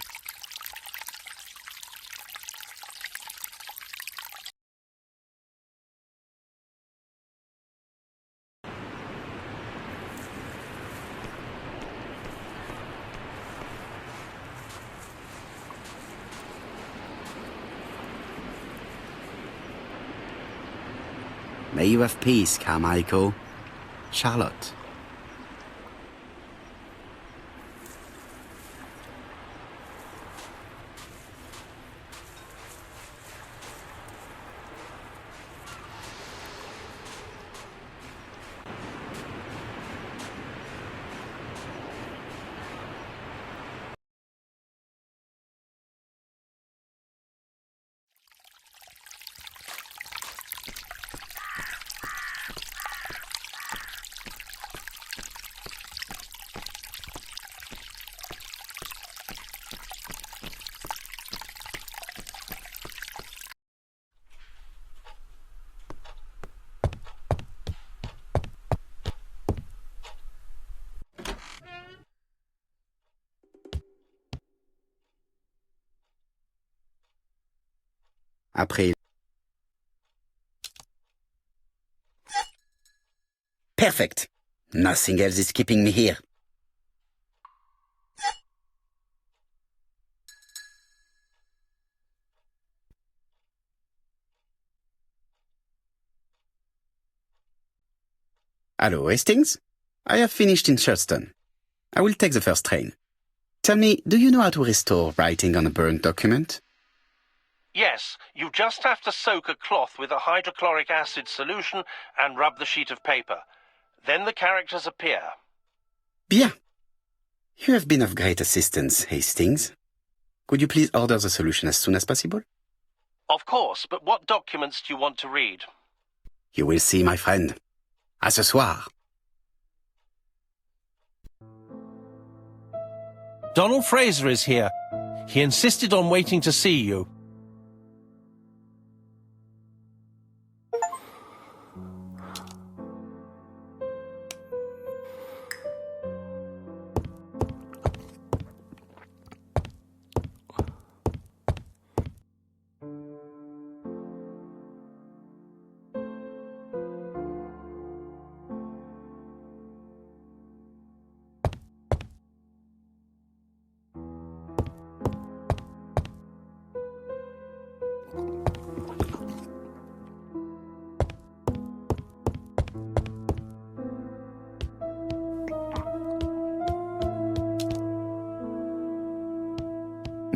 May you have peace, Carmichael. Charlotte. Après. Perfect. Nothing else is keeping me here. Hello, Hastings. I have finished in Shurston. I will take the first train. Tell me, do you know how to restore writing on a burnt document? Yes, you just have to soak a cloth with a hydrochloric acid solution and rub the sheet of paper. Then the characters appear. Bien. You have been of great assistance, Hastings. Could you please order the solution as soon as possible? Of course, but what documents do you want to read? You will see, my friend. À ce soir. Donald Fraser is here. He insisted on waiting to see you.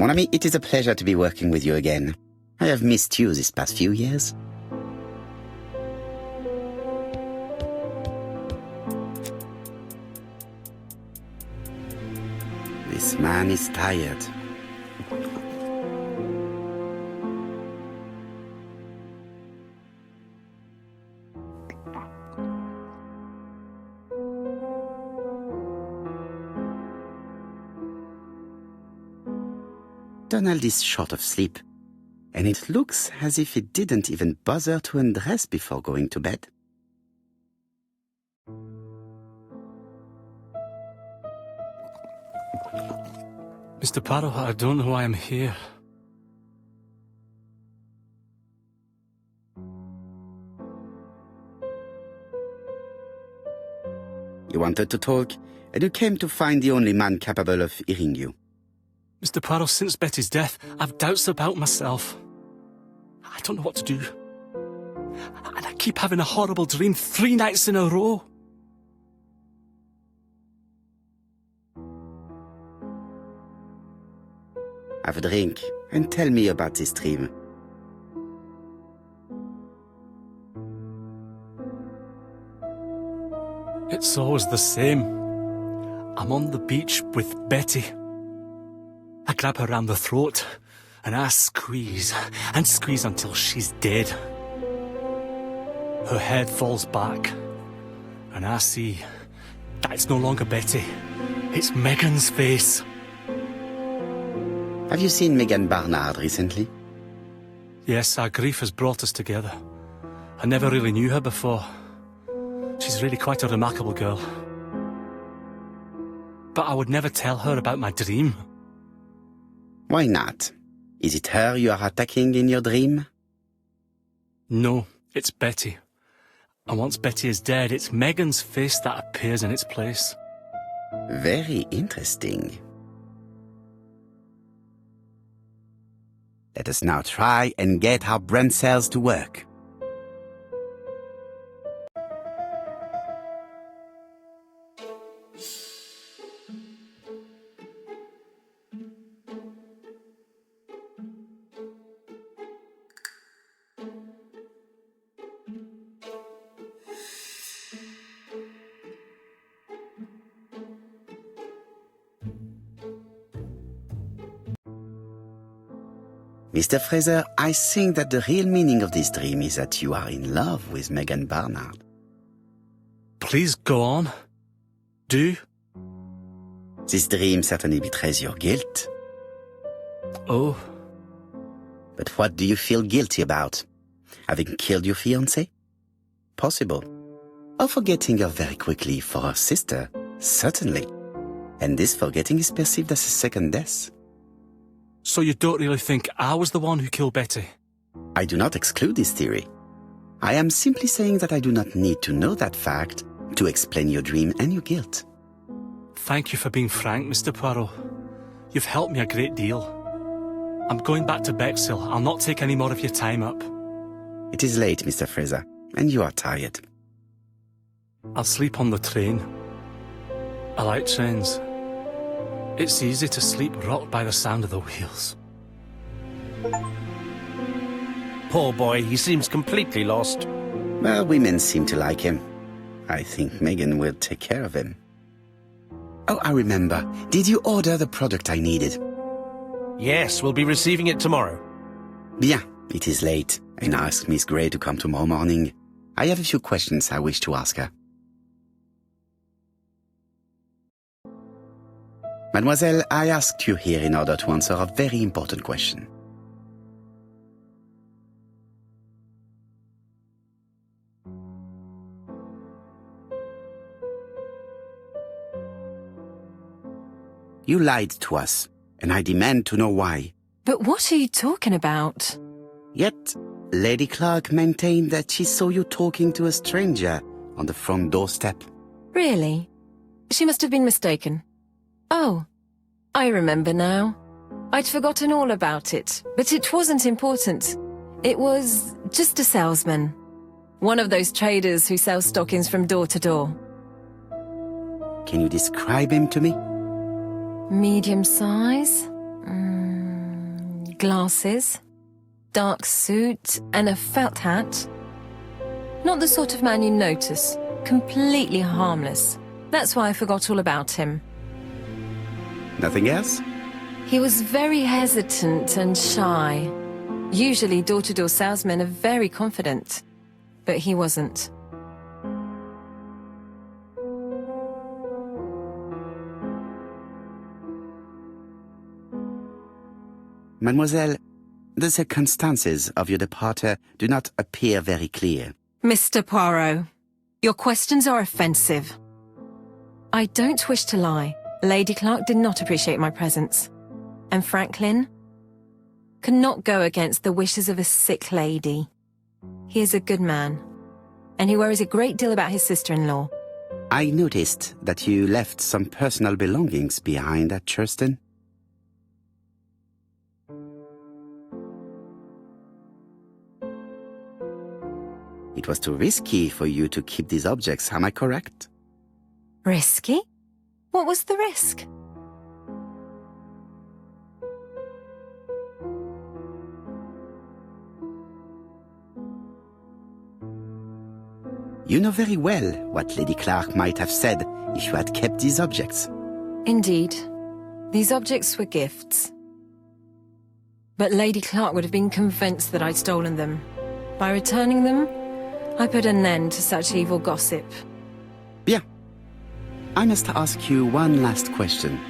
Mon ami, it is a pleasure to be working with you again. I have missed you these past few years. This man is tired. Donald is short of sleep, and it looks as if he didn't even bother to undress before going to bed. Mr. Poirot, I don't know why I'm here. You wanted to talk, and you came to find the only man capable of hearing you. Mr. Poirot, since Betty's death, I've doubts about myself. I don't know what to do. And I keep having a horrible dream 3 nights in a row. Have a drink, and tell me about this dream. It's always the same. I'm on the beach with Betty. I grab her around the throat, and I squeeze, and squeeze until she's dead. Her head falls back, and I see that it's no longer Betty. It's Megan's face. Have you seen Megan Barnard recently? Yes, our grief has brought us together. I never really knew her before. She's really quite a remarkable girl. But I would never tell her about my dream. Why not? Is it her you are attacking in your dream? No, it's Betty. And once Betty is dead, it's Megan's face that appears in its place. Very interesting. Let us now try and get our brain cells to work. Mr. Fraser, I think that the real meaning of this dream is that you are in love with Megan Barnard. Please go on. Do. This dream certainly betrays your guilt. Oh. But what do you feel guilty about? Having killed your fiancée? Possible. Or forgetting her very quickly for her sister? Certainly. And this forgetting is perceived as a second death. So you don't really think I was the one who killed Betty? I do not exclude this theory. I am simply saying that I do not need to know that fact to explain your dream and your guilt. Thank you for being frank, Mr. Poirot. You've helped me a great deal. I'm going back to Bexhill. I'll not take any more of your time up. It is late, Mr. Fraser, and you are tired. I'll sleep on the train. I like trains. It's easy to sleep rocked by the sound of the wheels. Poor boy, he seems completely lost. Well, women seem to like him. I think Megan will take care of him. Oh, I remember. Did you order the product I needed? Yes, we'll be receiving it tomorrow. Bien, it is late, and I asked Miss Gray to come tomorrow morning. I have a few questions I wish to ask her. Mademoiselle, I asked you here in order to answer a very important question. You lied to us, and I demand to know why. But what are you talking about? Yet, Lady Clark maintained that she saw you talking to a stranger on the front doorstep. Really? She must have been mistaken. Oh, I remember now. I'd forgotten all about it, but it wasn't important. It was just a salesman. One of those traders who sell stockings from door to door. Can you describe him to me? Medium size? Big glasses, dark suit, and a felt hat. Not the sort of man you notice. Completely harmless. That's why I forgot all about him. Nothing else? He was very hesitant and shy. Usually door-to-door salesmen are very confident, but he wasn't. Mademoiselle, the circumstances of your departure do not appear very clear. Mr. Poirot, your questions are offensive. I don't wish to lie. Lady Clark did not appreciate my presence. And Franklin could not go against the wishes of a sick lady. He is a good man, and he worries a great deal about his sister-in-law. I noticed that you left some personal belongings behind at Churston. It was too risky for you to keep these objects, am I correct? Risky? What was the risk? You know very well what Lady Clark might have said if you had kept these objects. Indeed. These objects were gifts. But Lady Clark would have been convinced that I'd stolen them. By returning them, I put an end to such evil gossip. Bien. I must ask you one last question.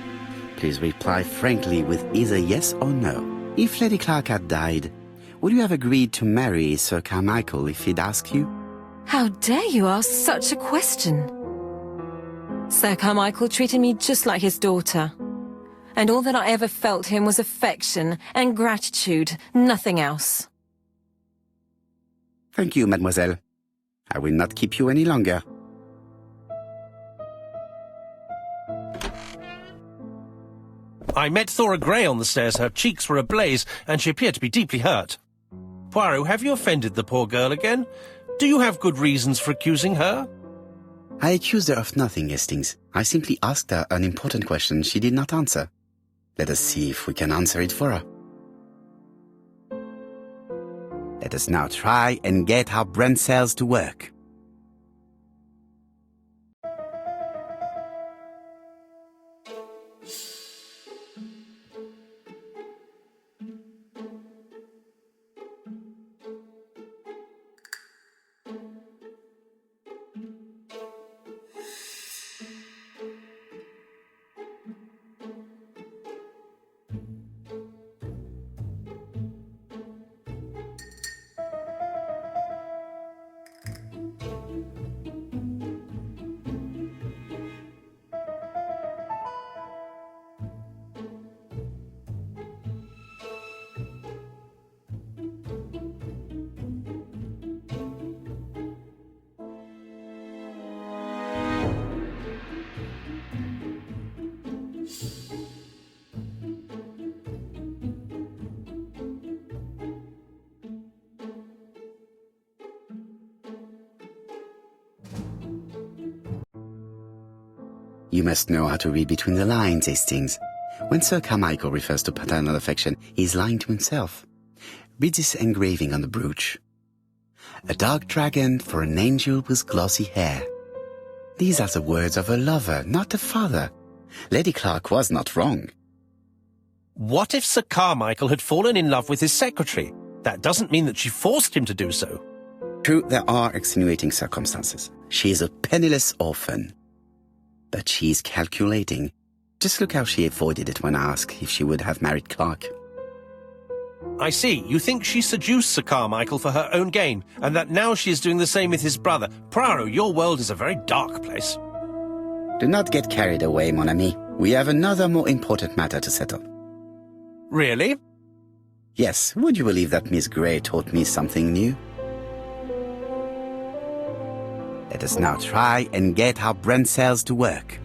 Please reply frankly with either yes or no. If Lady Clark had died, would you have agreed to marry Sir Carmichael if he'd asked you? How dare you ask such a question? Sir Carmichael treated me just like his daughter. And all that I ever felt him was affection and gratitude, nothing else. Thank you, mademoiselle. I will not keep you any longer. I met Thora Grey on the stairs. Her cheeks were ablaze, and she appeared to be deeply hurt. Poirot, have you offended the poor girl again? Do you have good reasons for accusing her? I accused her of nothing, Hastings. I simply asked her an important question she did not answer. Let us see if we can answer it for her. Let us now try and get our brain cells to work. You must know how to read between the lines, Hastings. When Sir Carmichael refers to paternal affection, he is lying to himself. Read this engraving on the brooch. A dark dragon for an angel with glossy hair. These are the words of a lover, not a father. Lady Clark was not wrong. What if Sir Carmichael had fallen in love with his secretary? That doesn't mean that she forced him to do so. True, there are extenuating circumstances. She is a penniless orphan. But she is calculating. Just look how she avoided it when asked if she would have married Clark. I see. You think she seduced Sir Carmichael for her own gain, and that now she is doing the same with his brother. Poirot, your world is a very dark place. Do not get carried away, mon ami. We have another more important matter to settle. Really? Yes, would you believe that Miss Grey taught me something new? Let us now try and get our brain cells to work.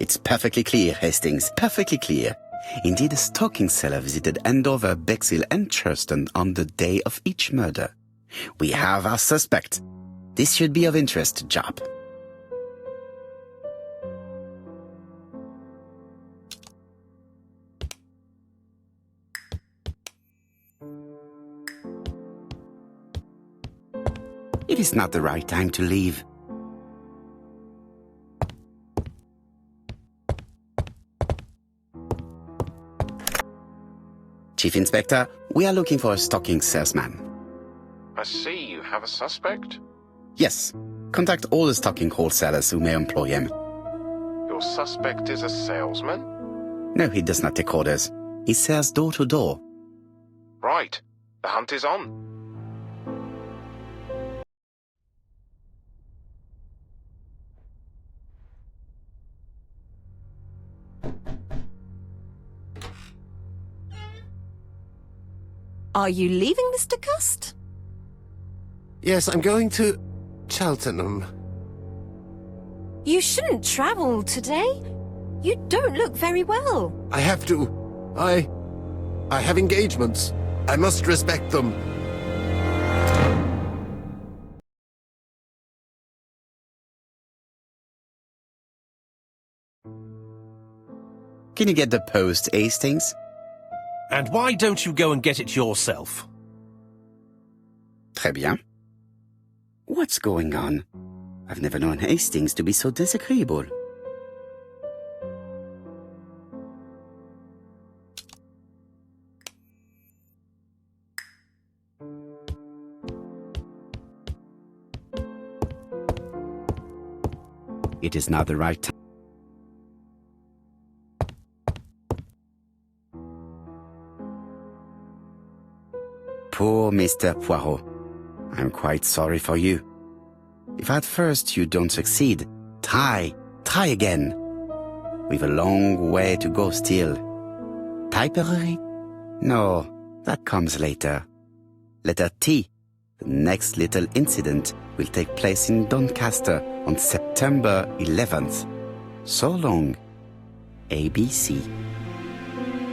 It's perfectly clear, Hastings, perfectly clear. Indeed, a stocking seller visited Andover, Bexhill and Churston on the day of each murder. We have our suspect. This should be of interest to Job. It is not the right time to leave. Chief Inspector, we are looking for a stocking salesman. I see you have a suspect. Yes. Contact all the stocking wholesalers who may employ him. Your suspect is a salesman? No, he does not take orders. He sells door to door. Right. The hunt is on. Are you leaving, Mr. Cust? Yes, I'm going to Cheltenham. You shouldn't travel today. You don't look very well. I have to. I have engagements. I must respect them. Can you get the post, Hastings? And why don't you go and get it yourself? Très bien. What's going on? I've never known Hastings to be so disagreeable. It is not the right time. Poor Mr. Poirot. I'm quite sorry for you. If at first you don't succeed, try again. We've a long way to go still. Typery? No, that comes later. Letter T. The next little incident will take place in Doncaster on September 11th. So long. ABC.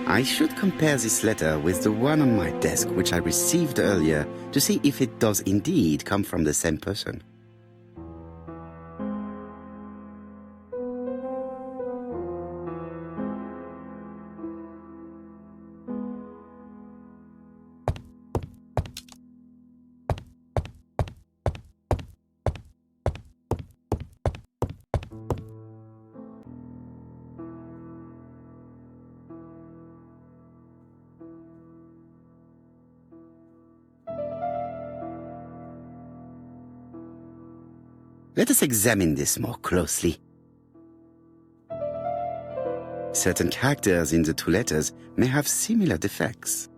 I should compare this letter with the one on my desk which I received earlier to see if it does indeed come from the same person. Let us examine this more closely. Certain characters in the two letters may have similar defects.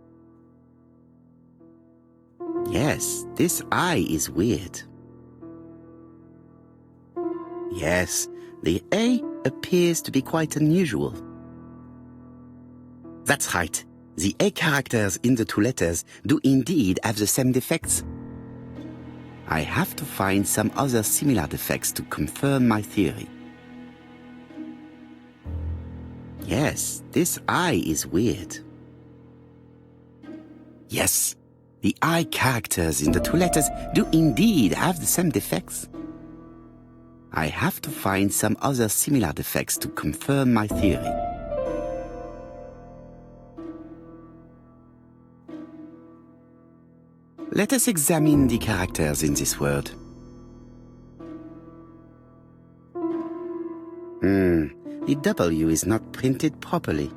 Yes, this I is weird. Yes, the A appears to be quite unusual. That's right. The A characters in the two letters do indeed have the same defects. I have to find some other similar defects to confirm my theory. Yes, this I is weird. Yes, the I characters in the two letters do indeed have the same defects. I have to find some other similar defects to confirm my theory. Let us examine the characters in this word. The W is not printed properly.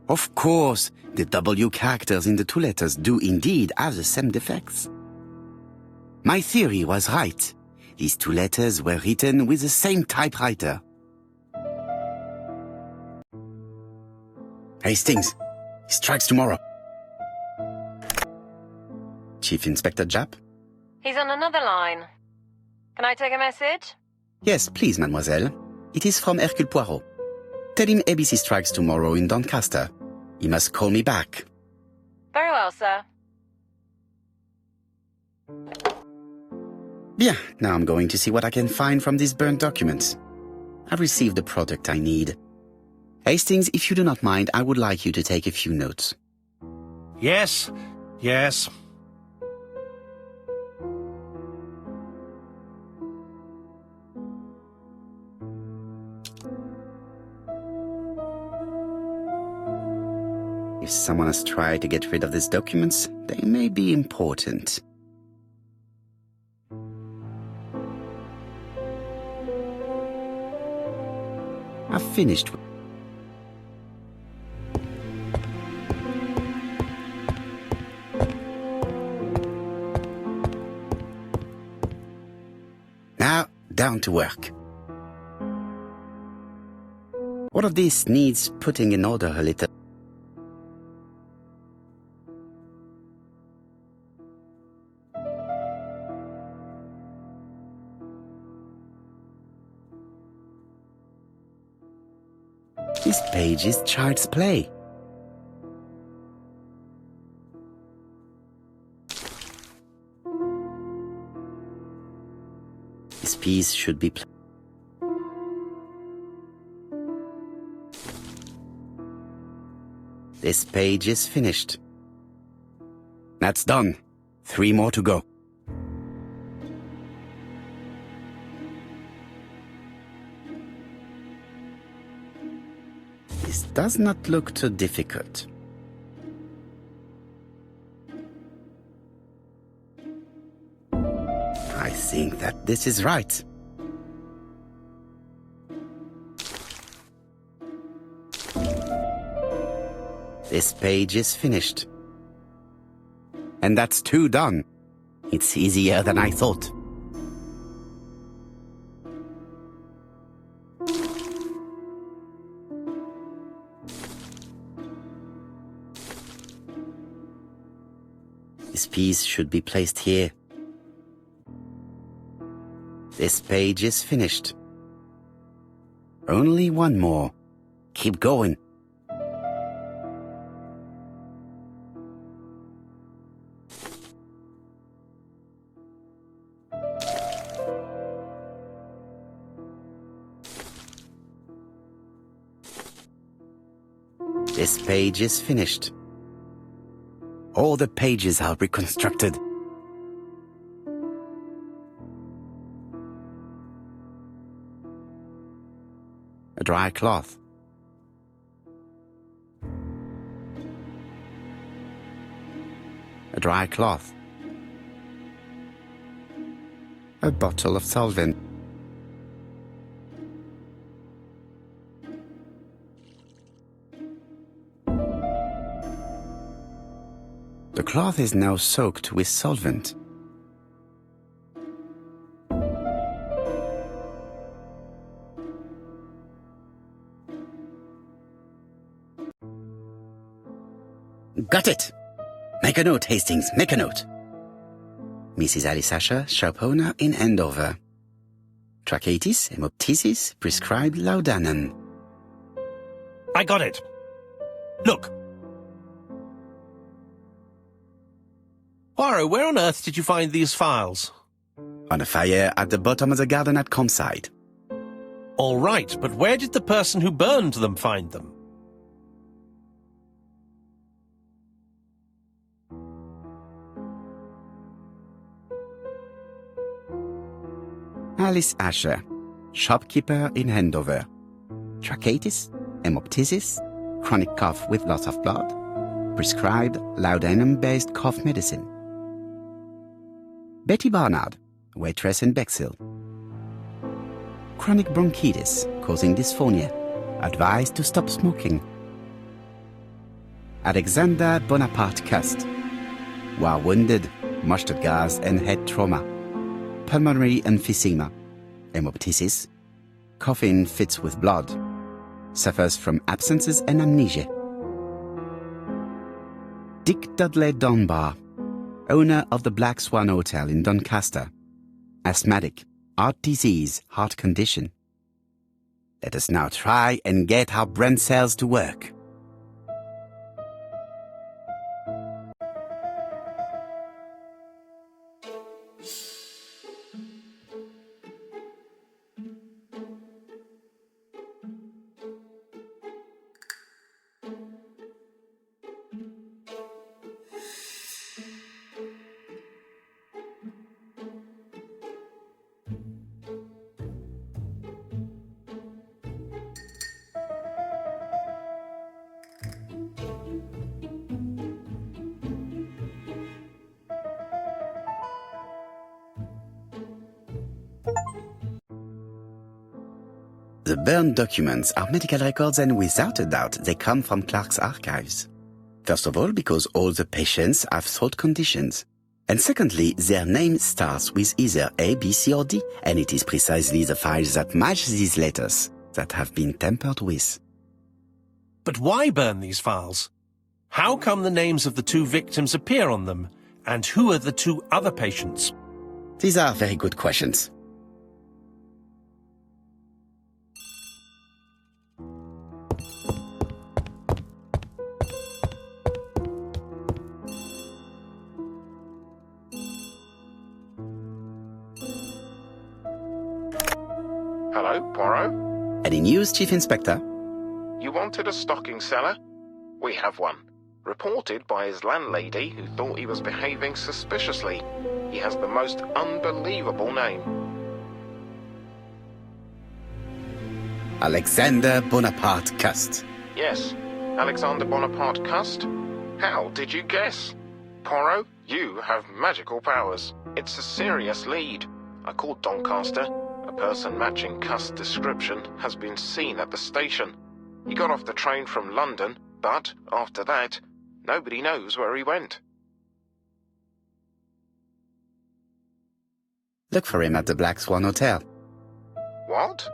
Of course, the W characters in the two letters do indeed have the same defects. My theory was right. These two letters were written with the same typewriter. Hastings, he strikes tomorrow. Chief Inspector Japp? He's on another line. Can I take a message? Yes, please, mademoiselle. It is from Hercule Poirot. Tell him ABC strikes tomorrow in Doncaster. He must call me back. Very well, sir. Bien, now I'm going to see what I can find from these burnt documents. I've received the product I need. Hastings, if you do not mind, I would like you to take a few notes. Yes, yes. If someone has tried to get rid of these documents, they may be important. I've finished. Now, down to work. All of this needs putting in order a little. This page is child's play. This piece should be This page is finished. That's done. 3 more to go. This does not look too difficult. I think that this is right. This page is finished. And that's 2 done. It's easier than I thought. This piece should be placed here. This page is finished. Only 1 more. Keep going. This page is finished. All the pages are reconstructed. A dry cloth. A dry cloth. A bottle of solvent. The cloth is now soaked with solvent. Got it! Make a note, Hastings, make a note. Mrs. Alice Asher, shop owner in Andover. Tracheitis, hemoptysis, prescribed laudanum. I got it. Look. Poirot, where on earth did you find these files? On a fire at the bottom of the garden at Campside. All right, but where did the person who burned them find them? Alice Asher, shopkeeper in Andover. Tracheitis, hemoptysis, chronic cough with loss of blood. Prescribed laudanum-based cough medicine. Betty Barnard, waitress in Bexhill. Chronic bronchitis causing dysphonia. Advised to stop smoking. Alexander Bonaparte Cust. War wounded, mustard gas and head trauma. Pulmonary emphysema. Hemoptysis. Coughing fits with blood. Suffers from absences and amnesia. Dick Dudley Dunbar, owner of the Black Swan Hotel in Doncaster. Asthmatic, heart disease, heart condition. Let us now try and get our brain cells to work. The burned documents are medical records, and without a doubt, they come from Clark's archives. First of all, because all the patients have throat conditions. And secondly, their name starts with either A, B, C, or D, and it is precisely the files that match these letters that have been tampered with. But why burn these files? How come the names of the two victims appear on them? And who are the two other patients? These are very good questions. Hello, Poirot? Any news, Chief Inspector? You wanted a stocking seller? We have one. Reported by his landlady, who thought he was behaving suspiciously. He has the most unbelievable name. Alexander Bonaparte Cust. Yes, Alexander Bonaparte Cust. How did you guess? Poirot, you have magical powers. It's a serious lead. I called Doncaster. A person matching Cust's description has been seen at the station. He got off the train from London, but after that, nobody knows where he went. Look for him at the Black Swan Hotel. What?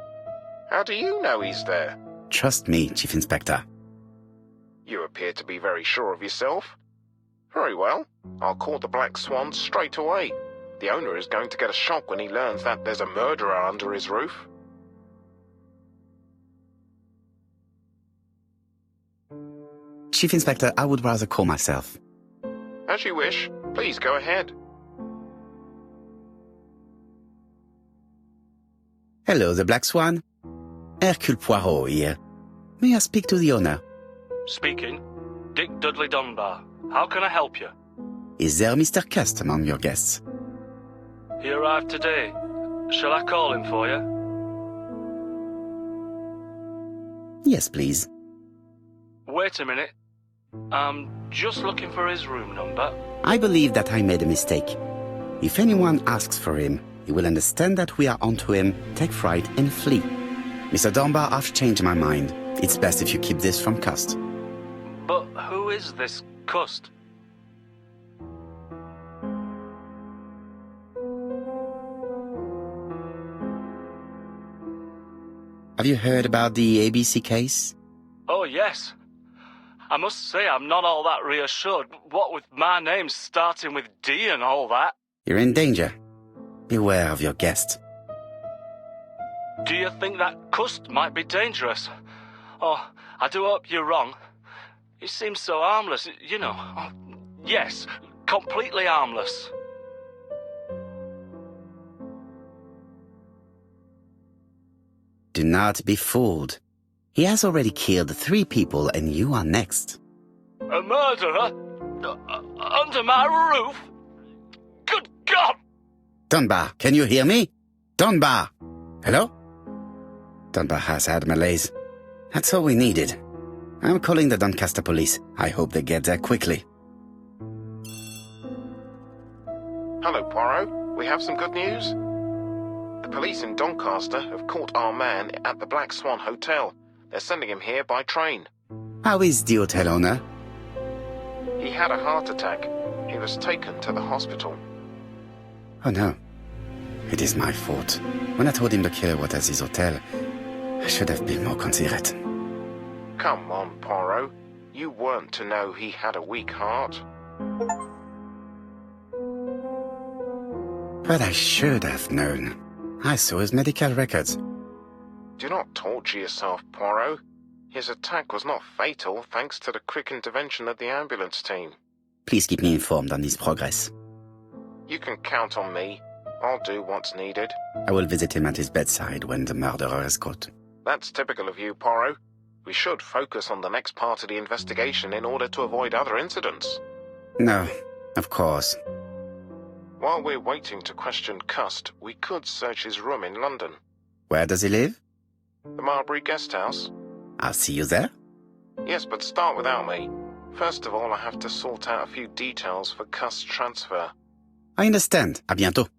How do you know he's there? Trust me, Chief Inspector. You appear to be very sure of yourself. Very well. I'll call the Black Swan straight away. The owner is going to get a shock when he learns that there's a murderer under his roof. Chief Inspector, I would rather call myself. As you wish. Please go ahead. Hello, the Black Swan. Hercule Poirot here. May I speak to the owner? Speaking. Dick Dudley Dunbar. How can I help you? Is there Mr. Cust among your guests? He arrived today. Shall I call him for you? Yes, please. Wait a minute. I'm just looking for his room number. I believe that I made a mistake. If anyone asks for him, he will understand that we are onto him, take fright, and flee. Mr. Dunbar, I've changed my mind. It's best if you keep this from Cust. But who is this Cust? Have you heard about the ABC case? Oh, yes. I must say I'm not all that reassured, what with my name starting with D and all that. You're in danger. Beware of your guest. Do you think that Cust might be dangerous? Oh, I do hope you're wrong. He seems so harmless, you know. Oh, yes, completely harmless. Do not be fooled. He has already killed 3 people and you are next. A murderer? Under my roof? Good God! Dunbar, can you hear me? Dunbar! Hello? Dunbar has had malaise. That's all we needed. I'm calling the Doncaster police. I hope they get there quickly. Hello, Poirot. We have some good news. The police in Doncaster have caught our man at the Black Swan Hotel. They're sending him here by train. How is the hotel owner? He had a heart attack. He was taken to the hospital. Oh no. It is my fault. When I told him the killer was at his hotel, I should have been more considerate. Come on, Poirot. You weren't to know he had a weak heart. But I should have known. I saw his medical records. Do not torture yourself, Poirot. His attack was not fatal thanks to the quick intervention of the ambulance team. Please keep me informed on his progress. You can count on me. I'll do what's needed. I will visit him at his bedside when the murderer is caught. That's typical of you, Poirot. We should focus on the next part of the investigation in order to avoid other incidents. No, of course. While we're waiting to question Cust, we could search his room in London. Where does he live? The Marbury Guest House. I'll see you there. Yes, but start without me. First of all, I have to sort out a few details for Cust's transfer. I understand. À bientôt.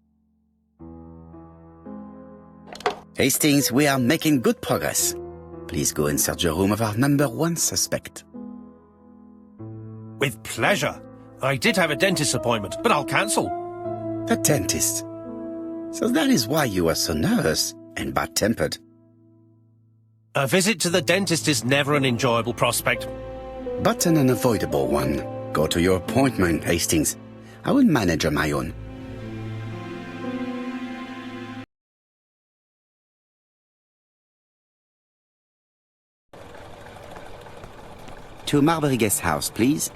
Hastings, we are making good progress. Please go and search the room of our number 1 suspect. With pleasure. I did have a dentist appointment, but I'll cancel. The dentist. So that is why you are so nervous and bad-tempered. A visit to the dentist is never an enjoyable prospect. But an unavoidable one. Go to your appointment, Hastings. I will manage on my own. To Marbury Guest House, please.